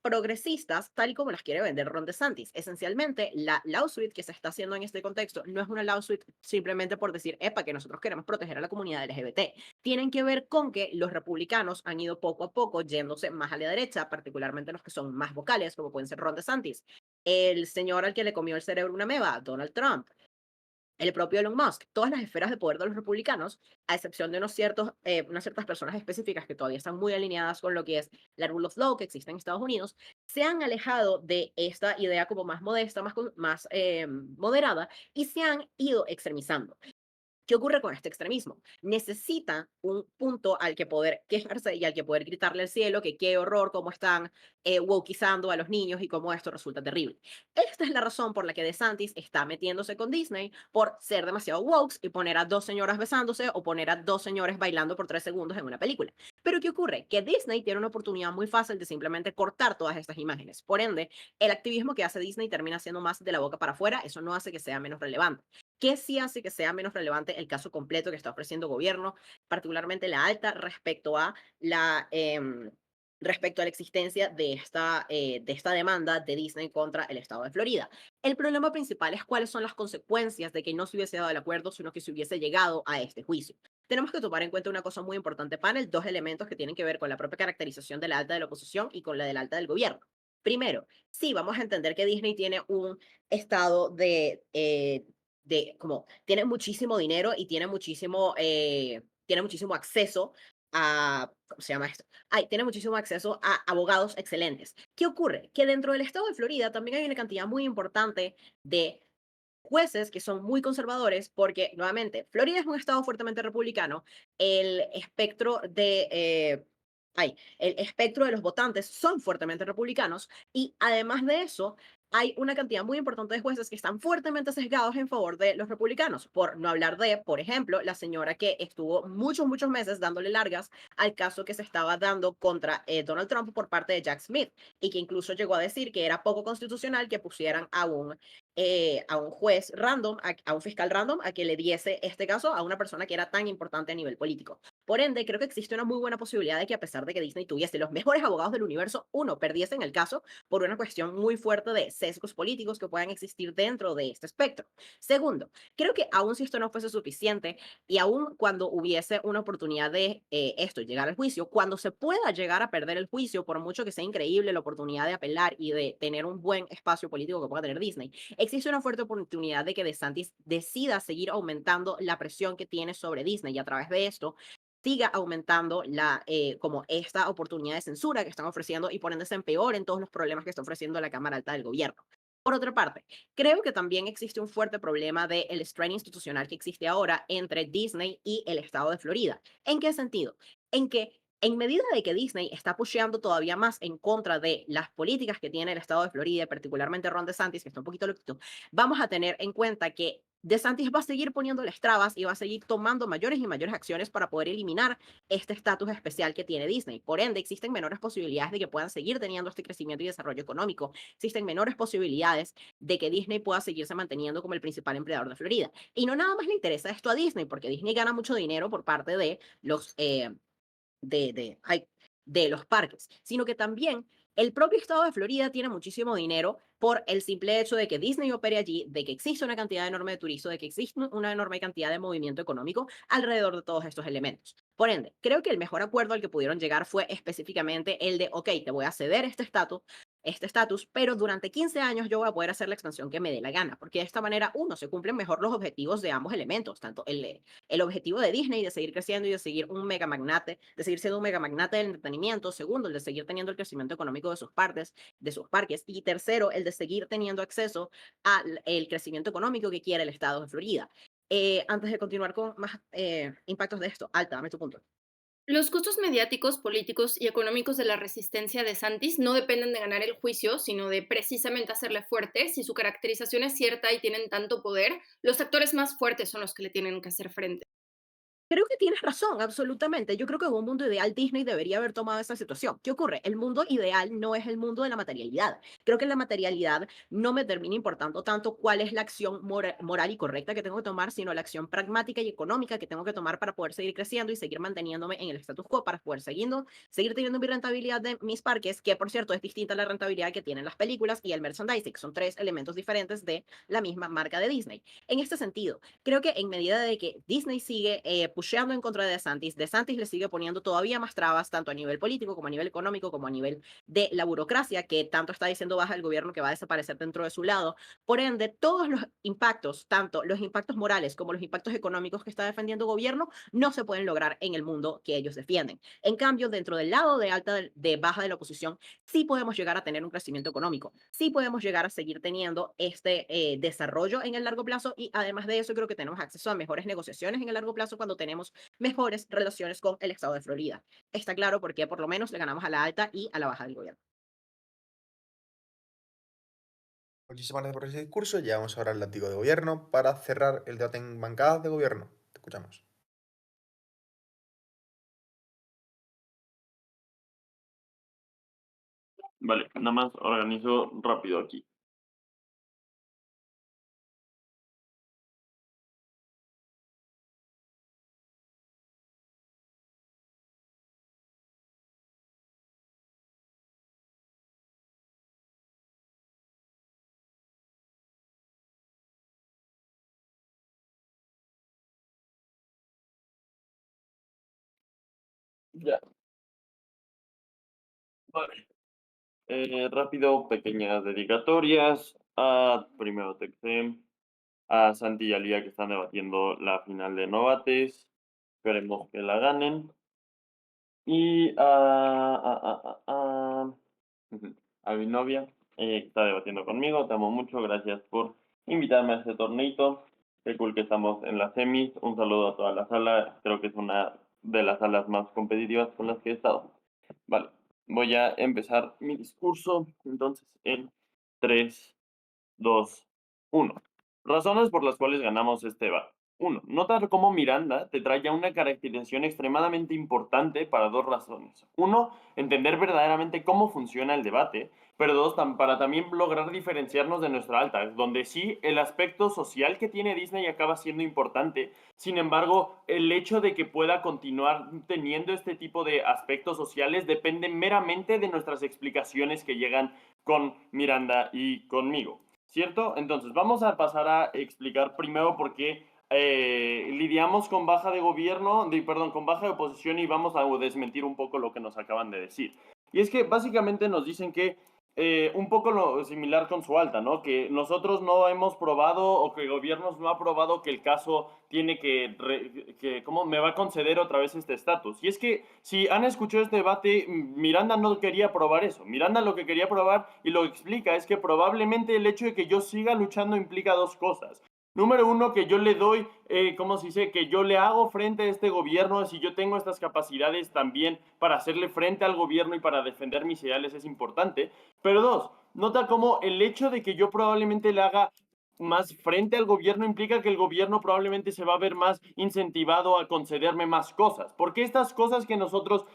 progresistas, tal y como las quiere vender Ron DeSantis. Esencialmente, la lawsuit que se está haciendo en este contexto no es una lawsuit simplemente por decir, epa, que nosotros queremos proteger a la comunidad LGBT. Tienen que ver con que los republicanos han ido poco a poco yéndose más a la derecha, particularmente los que son más vocales, como pueden ser Ron DeSantis, el señor al que le comió el cerebro una meba, Donald Trump, el propio Elon Musk, todas las esferas de poder de los republicanos, a excepción de unas ciertas personas específicas que todavía están muy alineadas con lo que es la rule of law que existe en Estados Unidos, se han alejado de esta idea como más modesta, más moderada, y se han ido extremizando. ¿Qué ocurre con este extremismo? Necesita un punto al que poder quejarse y al que poder gritarle al cielo que qué horror, cómo están wokeizando a los niños y cómo esto resulta terrible. Esta es la razón por la que DeSantis está metiéndose con Disney por ser demasiado woke y poner a dos señoras besándose o poner a dos señores bailando por 3 segundos en una película. Pero ¿qué ocurre? Que Disney tiene una oportunidad muy fácil de simplemente cortar todas estas imágenes. Por ende, el activismo que hace Disney termina siendo más de la boca para afuera. Eso no hace que sea menos relevante. ¿Qué sí hace que sea menos relevante el caso completo que está ofreciendo el gobierno, particularmente la alta respecto a la existencia de esta demanda de Disney contra el estado de Florida? El problema principal es cuáles son las consecuencias de que no se hubiese dado el acuerdo, sino que se hubiese llegado a este juicio. Tenemos que tomar en cuenta una cosa muy importante, panel, dos elementos que tienen que ver con la propia caracterización de la alta de la oposición y con la del alta del gobierno. Primero, sí, vamos a entender que Disney tiene un estado como tiene muchísimo dinero y tiene muchísimo acceso a, ¿cómo se llama esto? Ay, tiene muchísimo acceso a abogados excelentes. ¿Qué ocurre? Que dentro del estado de Florida también hay una cantidad muy importante de jueces que son muy conservadores porque, nuevamente, Florida es un estado fuertemente republicano, el espectro el espectro de los votantes son fuertemente republicanos y además de eso, hay una cantidad muy importante de jueces que están fuertemente sesgados en favor de los republicanos, por no hablar de, por ejemplo, la señora que estuvo muchos meses dándole largas al caso que se estaba dando contra Donald Trump por parte de Jack Smith y que incluso llegó a decir que era poco constitucional que pusieran a un juez random, a un fiscal random, a que le diese este caso a una persona que era tan importante a nivel político. Por ende, creo que existe una muy buena posibilidad de que a pesar de que Disney tuviese los mejores abogados del universo, uno, perdiesen el caso por una cuestión muy fuerte de sesgos políticos que puedan existir dentro de este espectro. Segundo, creo que aun si esto no fuese suficiente y aun cuando hubiese una oportunidad de esto, llegar al juicio, cuando se pueda llegar a perder el juicio, por mucho que sea increíble la oportunidad de apelar y de tener un buen espacio político que pueda tener Disney, existe una fuerte oportunidad de que DeSantis decida seguir aumentando la presión que tiene sobre Disney y a través de esto siga aumentando como esta oportunidad de censura que están ofreciendo y por ende se empeoren todos los problemas que está ofreciendo la Cámara Alta del Gobierno. Por otra parte, creo que también existe un fuerte problema del strain institucional que existe ahora entre Disney y el estado de Florida. ¿En qué sentido? En que en medida de que Disney está pusheando todavía más en contra de las políticas que tiene el estado de Florida, particularmente Ron DeSantis, que está un poquito loquito, vamos a tener en cuenta que DeSantis va a seguir poniéndoles trabas y va a seguir tomando mayores y mayores acciones para poder eliminar este estatus especial que tiene Disney. Por ende, existen menores posibilidades de que puedan seguir teniendo este crecimiento y desarrollo económico. Existen menores posibilidades de que Disney pueda seguirse manteniendo como el principal empleador de Florida. Y no nada más le interesa esto a Disney, porque Disney gana mucho dinero por parte de de los parques, sino que también el propio estado de Florida tiene muchísimo dinero por el simple hecho de que Disney opere allí, de que existe una cantidad enorme de turistas, de que existe una enorme cantidad de movimiento económico alrededor de todos estos elementos. Por ende, creo que el mejor acuerdo al que pudieron llegar fue específicamente el de, ok, te voy a ceder este estatus, pero durante 15 años yo voy a poder hacer la expansión que me dé la gana, porque de esta manera, uno, se cumplen mejor los objetivos de ambos elementos, tanto el objetivo de Disney de seguir creciendo y de seguir un mega magnate, de seguir siendo un mega magnate del entretenimiento, segundo, el de seguir teniendo el crecimiento económico de sus parques, y tercero, el de seguir teniendo acceso al el crecimiento económico que quiere el estado de Florida. Antes de continuar con más impactos de esto, Alta, dame tu punto. Los costos mediáticos, políticos y económicos de la resistencia de Santis no dependen de ganar el juicio, sino de precisamente hacerle fuerte. Si su caracterización es cierta y tienen tanto poder, los actores más fuertes son los que le tienen que hacer frente. Creo que tienes razón, absolutamente. Yo creo que en un mundo ideal Disney debería haber tomado esa situación. ¿Qué ocurre? El mundo ideal no es el mundo de la materialidad. Creo que en la materialidad no me termina importando tanto cuál es la acción moral y correcta que tengo que tomar, sino la acción pragmática y económica que tengo que tomar para poder seguir creciendo y seguir manteniéndome en el status quo, para poder seguir teniendo mi rentabilidad de mis parques, que por cierto es distinta a la rentabilidad que tienen las películas y el merchandising. Son tres elementos diferentes de la misma marca de Disney. En este sentido, creo que en medida de que Disney sigue pusheando en contra de DeSantis. DeSantis le sigue poniendo todavía más trabas, tanto a nivel político como a nivel económico, como a nivel de la burocracia, que tanto está diciendo baja el gobierno que va a desaparecer dentro de su lado. Por ende, todos los impactos, tanto los impactos morales como los impactos económicos que está defendiendo el gobierno, no se pueden lograr en el mundo que ellos defienden. En cambio, dentro del lado de baja de la oposición, sí podemos llegar a tener un crecimiento económico, sí podemos llegar a seguir teniendo este desarrollo en el largo plazo, y además de eso creo que tenemos acceso a mejores negociaciones en el largo plazo cuando tenemos mejores relaciones con el estado de Florida. Está claro porque por lo menos le ganamos a la alta y a la baja del gobierno. Muchísimas gracias por ese discurso. Llevamos ahora al látigo de gobierno para cerrar el debate en bancadas de gobierno. Te escuchamos. Vale, nada más organizo rápido aquí. Ya, vale. Rápido, pequeñas dedicatorias a primero Texem, a Santi y a Lía que están debatiendo la final de Novates. Esperemos que la ganen. Y a mi novia, que está debatiendo conmigo. Te amo mucho. Gracias por invitarme a este torneito. Qué cool que estamos en las semis. Un saludo a toda la sala. Creo que es una de las salas más competitivas con las que he estado. Vale, voy a empezar mi discurso. Entonces, en 3, 2, 1. Razones por las cuales ganamos este debate. 1. Nota cómo Miranda te trae ya una caracterización extremadamente importante para dos razones. 1. Entender verdaderamente cómo funciona el debate. Pero 2. Para también lograr diferenciarnos de nuestra alta, donde sí el aspecto social que tiene Disney acaba siendo importante. Sin embargo, el hecho de que pueda continuar teniendo este tipo de aspectos sociales depende meramente de nuestras explicaciones que llegan con Miranda y conmigo. ¿Cierto? Entonces, vamos a pasar a explicar primero por qué lidiamos con baja de gobierno, con baja de oposición, y vamos a desmentir un poco lo que nos acaban de decir. Y es que básicamente nos dicen que un poco lo similar con su alta, ¿no? Que nosotros no hemos probado o que el gobierno no ha probado que el caso tiene ¿cómo me va a conceder otra vez este estatus? Y es que si han escuchado este debate, Miranda no quería probar eso. Miranda lo que quería probar y lo explica es que probablemente el hecho de que yo siga luchando implica dos cosas. Número uno, que yo le doy, ¿cómo se dice? Que yo le hago frente a este gobierno, si yo tengo estas capacidades también para hacerle frente al gobierno y para defender mis ideales es importante. Pero dos, nota cómo el hecho de que yo probablemente le haga más frente al gobierno implica que el gobierno probablemente se va a ver más incentivado a concederme más cosas. Porque estas cosas que nosotros,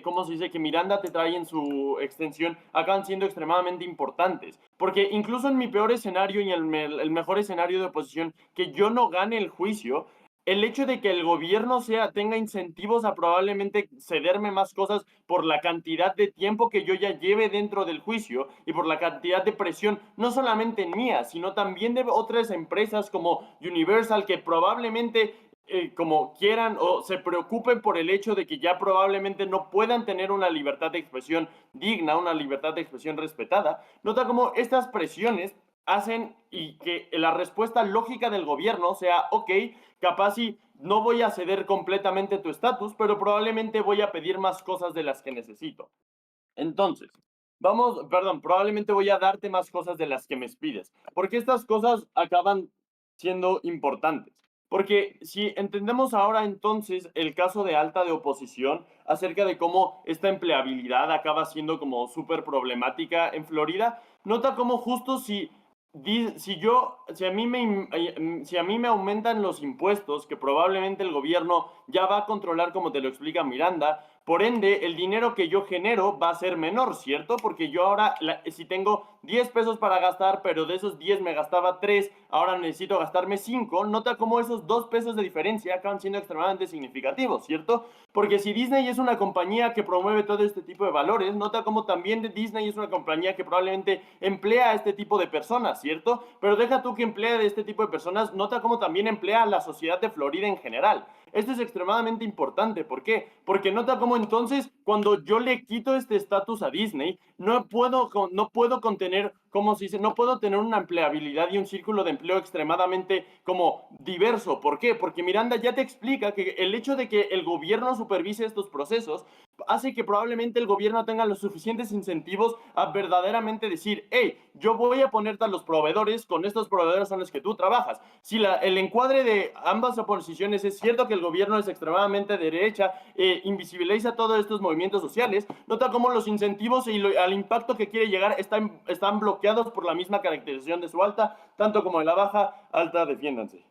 ¿cómo se dice? Que Miranda te trae en su extensión, acaban siendo extremadamente importantes. Porque incluso en mi peor escenario y en el mejor escenario de oposición, que yo no gane el juicio, el hecho de que el gobierno tenga incentivos a probablemente cederme más cosas por la cantidad de tiempo que yo ya lleve dentro del juicio y por la cantidad de presión, no solamente mía, sino también de otras empresas como Universal, que probablemente como quieran o se preocupen por el hecho de que ya probablemente no puedan tener una libertad de expresión digna, una libertad de expresión respetada. Nota cómo estas presiones hacen y que la respuesta lógica del gobierno sea, ok, capaz si no voy a ceder completamente tu estatus, pero probablemente voy a pedir más cosas de las que necesito. Entonces, probablemente voy a darte más cosas de las que me pides, porque estas cosas acaban siendo importantes. Porque si entendemos ahora entonces el caso de alta de oposición acerca de cómo esta empleabilidad acaba siendo como súper problemática en Florida, nota cómo justo si a mí me aumentan los impuestos, que probablemente el gobierno ya va a controlar como te lo explica Miranda, por ende, el dinero que yo genero va a ser menor, ¿cierto? Porque yo ahora, si tengo 10 pesos para gastar, pero de esos 10 me gastaba 3, ahora necesito gastarme 5, nota cómo esos 2 pesos de diferencia acaban siendo extremadamente significativos, ¿cierto? Porque si Disney es una compañía que promueve todo este tipo de valores, nota cómo también Disney es una compañía que probablemente emplea a este tipo de personas, ¿cierto? Pero deja tú que emplea de este tipo de personas, nota cómo también emplea a la sociedad de Florida en general. Esto es extremadamente importante. ¿Por qué? Porque nota cómo entonces cuando yo le quito este estatus a Disney, no puedo contener, ¿cómo se dice? No puedo tener una empleabilidad y un círculo de empleo extremadamente como diverso. ¿Por qué? Porque Miranda ya te explica que el hecho de que el gobierno supervise estos procesos hace que probablemente el gobierno tenga los suficientes incentivos a verdaderamente decir, hey, yo voy a ponerte a los proveedores, con estos proveedores son los que tú trabajas. Si el encuadre de ambas oposiciones es cierto que el gobierno es extremadamente derecha, invisibiliza todos estos movimientos sociales, nota cómo los incentivos y al impacto que quiere llegar están bloqueados por la misma caracterización de su alta, tanto como de la baja, alta, defiéndanse.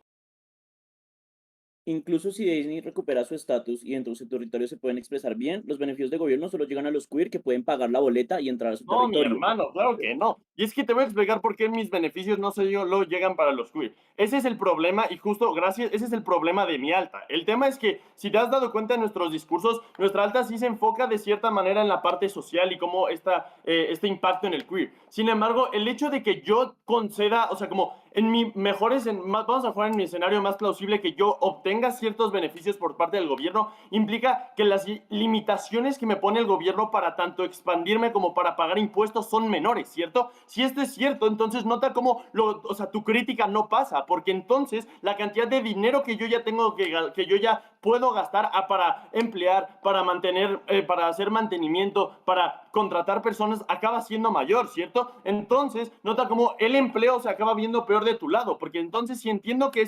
Incluso si Disney recupera su estatus y dentro de su territorio se pueden expresar bien, los beneficios de gobierno solo llegan a los queer que pueden pagar la boleta y entrar a su No, mi territorio. hermano, claro que no. Y es que te voy a explicar por qué mis beneficios no sé yo, lo llegan para los queer. Ese es el problema y justo gracias, ese es el problema de mi alta. El tema es que si te has dado cuenta en nuestros discursos, nuestra alta sí se enfoca de cierta manera en la parte social y cómo este impacto en el queer. Sin embargo, el hecho de que yo conceda, o sea, como en mi mejores, vamos a jugar en mi escenario más plausible, que yo obtenga ciertos beneficios por parte del gobierno, implica que las limitaciones que me pone el gobierno para tanto expandirme como para pagar impuestos son menores, ¿cierto? Si esto es cierto, entonces nota cómo o sea, tu crítica no pasa, porque entonces la cantidad de dinero que yo ya tengo, que yo ya puedo gastar para emplear, para mantener, para hacer mantenimiento, para contratar personas, acaba siendo mayor, ¿cierto? Entonces, nota cómo el empleo se acaba viendo peor de tu lado, porque entonces si entiendo que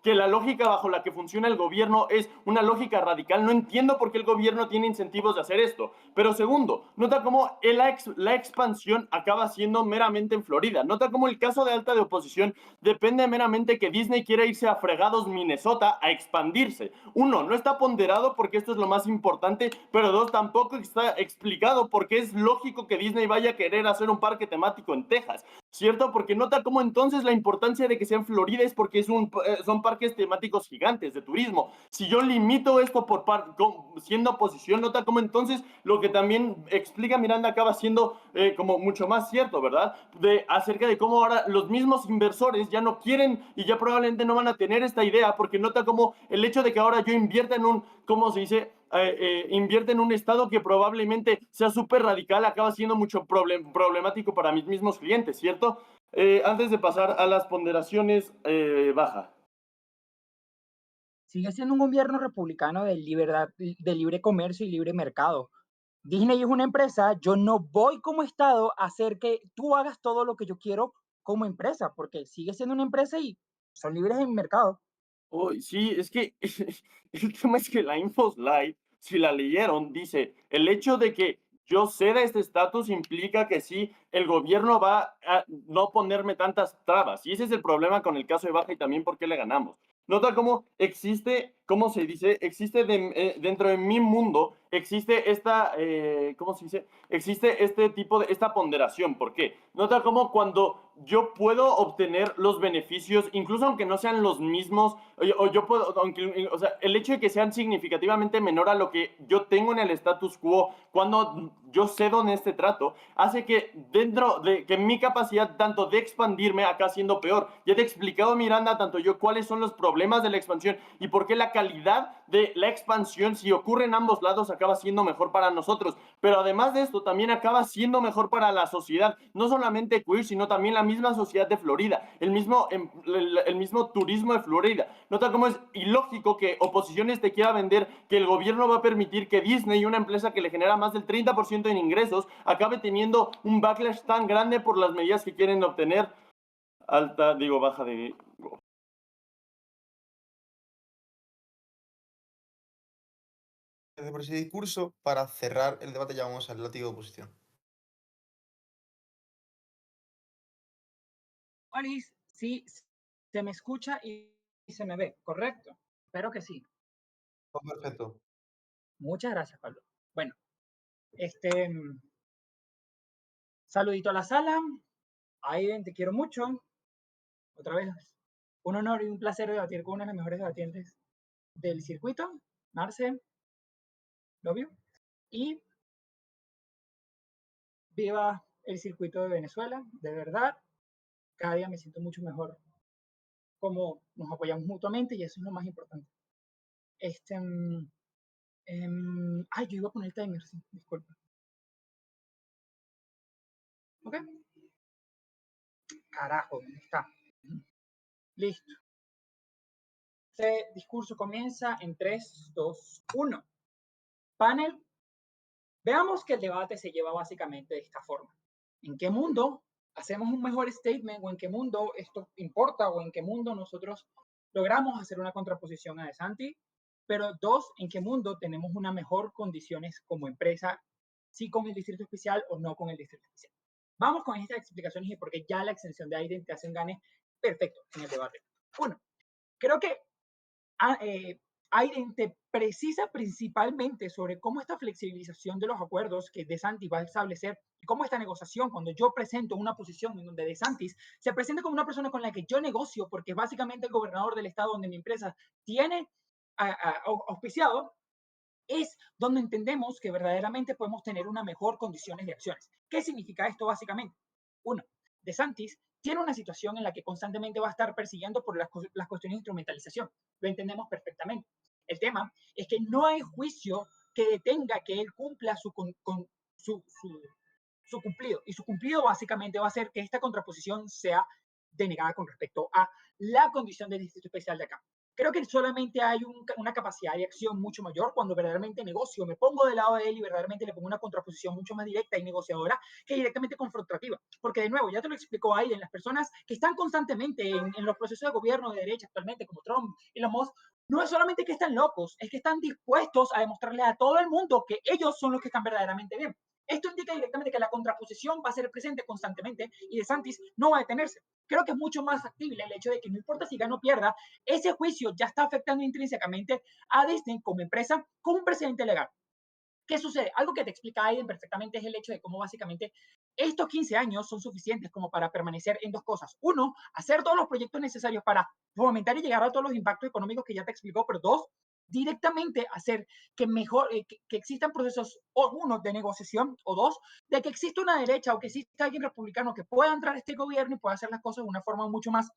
que la lógica bajo la que funciona el gobierno es una lógica radical, no entiendo por qué el gobierno tiene incentivos de hacer esto. Pero segundo, nota cómo la expansión acaba siendo meramente en Florida. Nota cómo el caso de alta de oposición depende meramente que Disney quiera irse a fregados Minnesota a expandirse. Uno, no está ponderado porque esto es lo más importante, pero dos, tampoco está explicado porque es lógico que Disney vaya a querer hacer un parque temático en Texas, ¿cierto? Porque nota cómo entonces la importancia de que sea en Florida es porque son parques temáticos gigantes de turismo. Si yo limito esto siendo oposición, nota cómo entonces lo que también explica Miranda acaba siendo como mucho más cierto, ¿verdad? Acerca de cómo ahora los mismos inversores ya no quieren y ya probablemente no van a tener esta idea, porque nota cómo el hecho de que ahora yo invierta en ¿cómo se dice? Invierte en un estado que probablemente sea súper radical, acaba siendo mucho problemático para mis mismos clientes, ¿cierto? Antes de pasar a las ponderaciones, baja. Sigue siendo un gobierno republicano de libre comercio y libre mercado. Disney es una empresa, yo no voy como Estado a hacer que tú hagas todo lo que yo quiero como empresa, porque sigue siendo una empresa y son libres en mercado. Oh, sí, es que el tema es que la InfoSlide, si la leyeron, dice, el hecho de que yo ceda este estatus implica que sí, el gobierno va a no ponerme tantas trabas. Y ese es el problema con el caso de Baja y también por qué le ganamos. Nota cómo existe, ¿cómo se dice? Existe dentro de mi mundo, existe ¿cómo se dice? Existe esta ponderación. ¿Por qué? Nota cómo cuando yo puedo obtener los beneficios, incluso aunque no sean los mismos, o yo puedo, o sea, el hecho de que sean significativamente menor a lo que yo tengo en el status quo cuando yo cedo en este trato, hace que dentro de que mi capacidad tanto de expandirme acá siendo peor. Ya te he explicado, Miranda, tanto yo cuáles son los problemas de la expansión y por qué la calidad de la expansión, si ocurre en ambos lados, acaba siendo mejor para nosotros. Pero además de esto, también acaba siendo mejor para la sociedad, no solamente queer, sino también la misma sociedad de Florida, el mismo turismo de Florida. Nota cómo es ilógico que oposiciones te quiera vender que el gobierno va a permitir que Disney, una empresa que le genera más del 30% en ingresos, acabe teniendo un backlash tan grande por las medidas que quieren obtener. Baja de... Por ese discurso, para cerrar el debate, ya vamos al látigo de oposición. Alice, sí, se me escucha y se me ve, ¿correcto? Espero que sí. Perfecto. Muchas gracias, Pablo. Bueno, este, saludito a la sala. Aiden, te quiero mucho. Otra vez, un honor y un placer debatir con una de las mejores debatientes del circuito. Marce, love you. Y viva el circuito de Venezuela, de verdad. Cada día me siento mucho mejor como nos apoyamos mutuamente y eso es lo más importante. Yo iba a poner el timer, sí, disculpa. ¿Ok? Carajo, ¿dónde está? Listo. Este discurso comienza en 3, 2, 1. Panel. Veamos que el debate se lleva básicamente de esta forma. ¿En qué mundo hacemos un mejor statement o en qué mundo esto importa o en qué mundo nosotros logramos hacer una contraposición a DeSantis? Pero dos, ¿en qué mundo tenemos una mejor condiciones como empresa, sí con el distrito especial o no con el distrito especial? Vamos con estas explicaciones y porque ya la extensión de Aiden te hace un gane perfecto en el debate. Uno, creo que Aiden te precisa principalmente sobre cómo esta flexibilización de los acuerdos que DeSantis va a establecer y cómo esta negociación, cuando yo presento una posición en donde DeSantis se presenta como una persona con la que yo negocio, porque es básicamente el gobernador del estado donde mi empresa tiene auspiciado, es donde entendemos que verdaderamente podemos tener una mejor condiciones de acciones. ¿Qué significa esto básicamente? Uno, DeSantis tiene una situación en la que constantemente va a estar persiguiendo por las cuestiones de instrumentalización. Lo entendemos perfectamente. El tema es que no hay juicio que detenga que él cumpla su cumplido. Y su cumplido básicamente va a ser que esta contraposición sea denegada con respecto a la condición del distrito especial de acá. Creo que solamente hay una capacidad de acción mucho mayor cuando verdaderamente negocio, me pongo del lado de él y verdaderamente le pongo una contraposición mucho más directa y negociadora que directamente confrontativa. Porque de nuevo, ya te lo explicó Aiden, las personas que están constantemente en los procesos de gobierno de derecha actualmente, como Trump y los Musk, no es solamente que están locos, es que están dispuestos a demostrarle a todo el mundo que ellos son los que están verdaderamente bien. Esto indica directamente que la contraposición va a ser presente constantemente y DeSantis no va a detenerse. Creo que es mucho más factible el hecho de que no importa si gana o pierda, ese juicio ya está afectando intrínsecamente a Disney como empresa con un precedente legal. ¿Qué sucede? Algo que te explica Aiden perfectamente es el hecho de cómo básicamente estos 15 años son suficientes como para permanecer en dos cosas. Uno, hacer todos los proyectos necesarios para fomentar y llegar a todos los impactos económicos que ya te explicó, pero dos, directamente hacer que mejor que existan procesos, o uno, de negociación, o dos, de que exista una derecha o que exista alguien republicano que pueda entrar a este gobierno y pueda hacer las cosas de una forma mucho más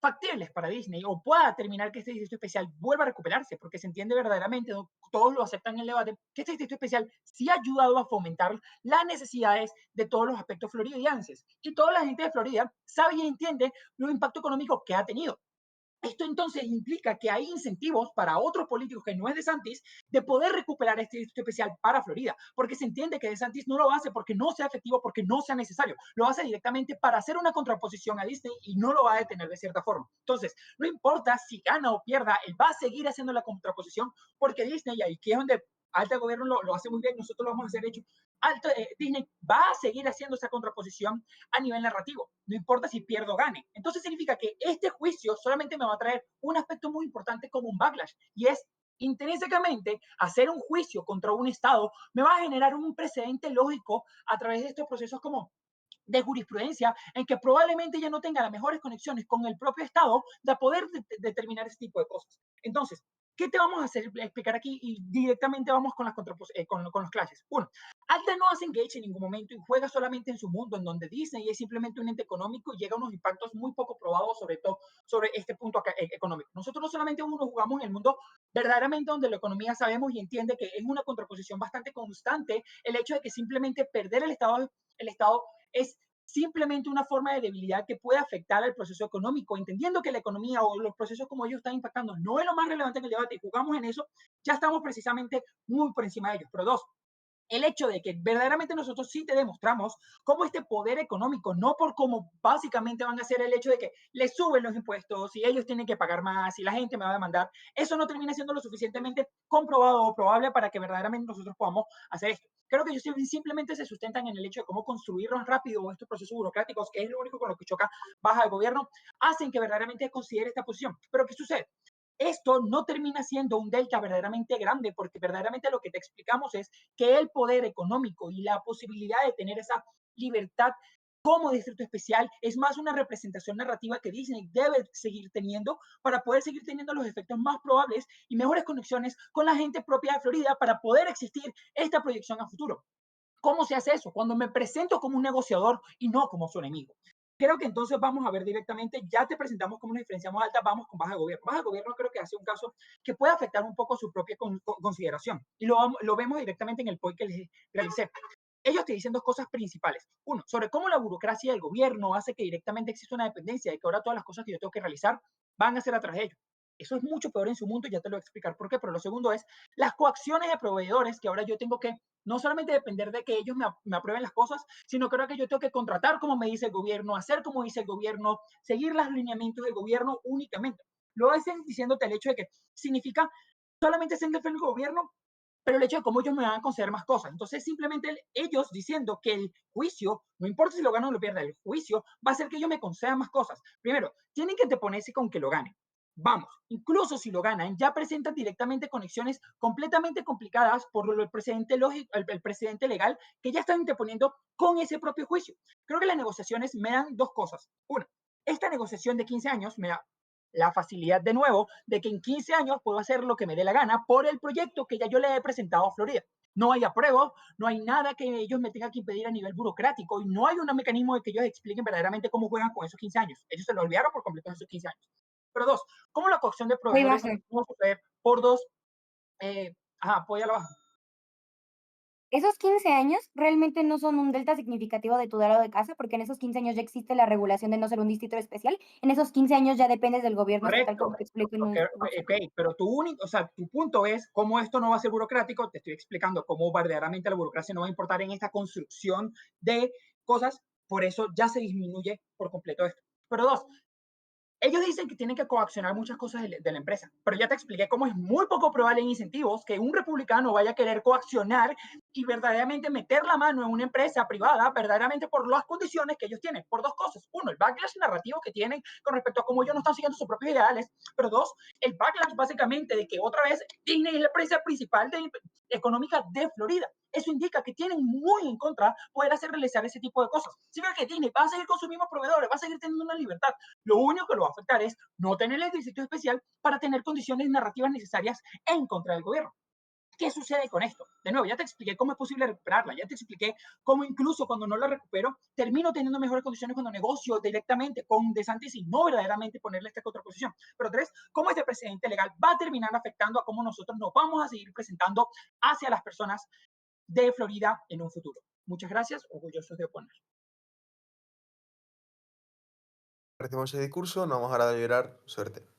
factibles para Disney o pueda terminar que este distrito especial vuelva a recuperarse, porque se entiende verdaderamente, todos lo aceptan en el debate, que este distrito especial sí ha ayudado a fomentar las necesidades de todos los aspectos floridienses. Y toda la gente de Florida sabe y entiende los impactos económicos que ha tenido. Esto entonces implica que hay incentivos para otros políticos que no es DeSantis de poder recuperar este distrito especial para Florida, porque se entiende que DeSantis no lo hace porque no sea efectivo, porque no sea necesario, lo hace directamente para hacer una contraposición a Disney y no lo va a detener de cierta forma. Entonces, no importa si gana o pierda, él va a seguir haciendo la contraposición porque Disney, y aquí es donde Alta Gobierno lo hace muy bien, nosotros lo vamos a hacer hecho. Disney va a seguir haciendo esa contraposición a nivel narrativo, no importa si pierdo o gane. Entonces significa que este juicio solamente me va a traer un aspecto muy importante como un backlash, y es intrínsecamente hacer un juicio contra un Estado me va a generar un precedente lógico a través de estos procesos como de jurisprudencia en que probablemente ya no tenga las mejores conexiones con el propio Estado de poder determinar ese tipo de cosas. Entonces, ¿qué te vamos a hacer explicar aquí? Y directamente vamos con, con los clashes. Uno, Alta no hace engage en ningún momento y juega solamente en su mundo, en donde Disney es simplemente un ente económico y llega a unos impactos muy poco probados, sobre todo sobre este punto acá, económico. Nosotros no solamente uno jugamos en el mundo verdaderamente donde la economía sabemos y entiende que es una contraposición bastante constante el hecho de que simplemente perder el Estado es simplemente una forma de debilidad que puede afectar al proceso económico, entendiendo que la economía o los procesos como ellos están impactando no es lo más relevante en el debate y jugamos en eso, ya estamos precisamente muy por encima de ellos. Pero dos, el hecho de que verdaderamente nosotros sí te demostramos cómo este poder económico, no por cómo básicamente van a ser el hecho de que les suben los impuestos y ellos tienen que pagar más y la gente me va a demandar, eso no termina siendo lo suficientemente comprobado o probable para que verdaderamente nosotros podamos hacer esto. Creo que ellos simplemente se sustentan en el hecho de cómo construir más rápido estos procesos burocráticos, que es lo único con lo que choca baja el gobierno, hacen que verdaderamente considere esta posición. Pero ¿qué sucede? Esto no termina siendo un delta verdaderamente grande, porque verdaderamente lo que te explicamos es que el poder económico y la posibilidad de tener esa libertad como distrito especial es más una representación narrativa que Disney debe seguir teniendo para poder seguir teniendo los efectos más probables y mejores conexiones con la gente propia de Florida para poder existir esta proyección a futuro. ¿Cómo se hace eso? Cuando me presento como un negociador y no como su enemigo. creo que entonces vamos a ver directamente, ya te presentamos cómo nos diferenciamos alta, vamos con baja de gobierno. Baja de gobierno creo que hace un caso que puede afectar un poco su propia consideración. Y lo vemos directamente en el POI que les realicé. Ellos te dicen dos cosas principales. Uno, sobre cómo la burocracia del gobierno hace que directamente exista una dependencia de que ahora todas las cosas que yo tengo que realizar van a ser a través de ellos. Eso es mucho peor en su mundo, ya te lo voy a explicar por qué, pero lo segundo es las coacciones de proveedores que ahora yo tengo que no solamente depender de que ellos me aprueben las cosas, sino creo que yo tengo que contratar como me dice el gobierno, hacer como dice el gobierno, seguir los lineamientos del gobierno únicamente. Lo hacen diciéndote el hecho de que significa solamente ser del gobierno, pero el hecho de cómo ellos me van a conceder más cosas. Entonces, simplemente ellos diciendo que el juicio, no importa si lo gano o lo pierda, el juicio va a hacer que ellos me concedan más cosas. Primero, tienen que anteponerse con que lo ganen. Vamos, incluso si lo ganan, ya presentan directamente conexiones completamente complicadas por el precedente lógico, el precedente legal que ya están interponiendo con ese propio juicio. Creo que las negociaciones me dan dos cosas. Una, esta negociación de 15 años me da la facilidad de nuevo de que en 15 años puedo hacer lo que me dé la gana por el proyecto que ya yo le he presentado a Florida. No hay apruebo, no hay nada que ellos me tengan que impedir a nivel burocrático y no hay un mecanismo de que ellos expliquen verdaderamente cómo juegan con esos 15 años. Ellos se lo olvidaron por completo en esos 15 años. Pero dos, ¿cómo la coacción de Muy proveedores baja. va a suceder por dos? Apoya la baja. Esos 15 años realmente no son un delta significativo de tu grado de casa, porque en esos 15 años ya existe la regulación de no ser un distrito especial. En esos 15 años ya dependes del gobierno estatal, Correcto. como te explico en Ok, pero tu punto es cómo esto no va a ser burocrático. Te estoy explicando cómo verdaderamente la burocracia no va a importar en esta construcción de cosas. Por eso ya se disminuye por completo esto. Pero dos, ellos dicen que tienen que coaccionar muchas cosas de la empresa, pero ya te expliqué cómo es muy poco probable en incentivos que un republicano vaya a querer coaccionar y verdaderamente meter la mano en una empresa privada, verdaderamente por las condiciones que ellos tienen, por dos cosas. Uno, el backlash narrativo que tienen con respecto a cómo ellos no están siguiendo sus propios ideales, pero dos, el backlash básicamente de que otra vez Disney es la empresa principal económica de Florida. Eso indica que tienen muy en contra poder hacer realizar ese tipo de cosas. Si ven que Disney va a seguir con sus mismos proveedores, va a seguir teniendo una libertad, lo único que lo va a afectar es no tener el distrito especial para tener condiciones narrativas necesarias en contra del gobierno. ¿Qué sucede con esto? De nuevo, ya te expliqué cómo es posible recuperarla, ya te expliqué cómo incluso cuando no la recupero, termino teniendo mejores condiciones cuando negocio directamente con DeSantis y no verdaderamente ponerle esta contraposición. Pero tres, cómo este precedente legal va a terminar afectando a cómo nosotros nos vamos a seguir presentando hacia las personas de Florida en un futuro. Muchas gracias, orgullosos de oponer. Agradecemos ese discurso, nos vamos ahora a deliberar. Suerte.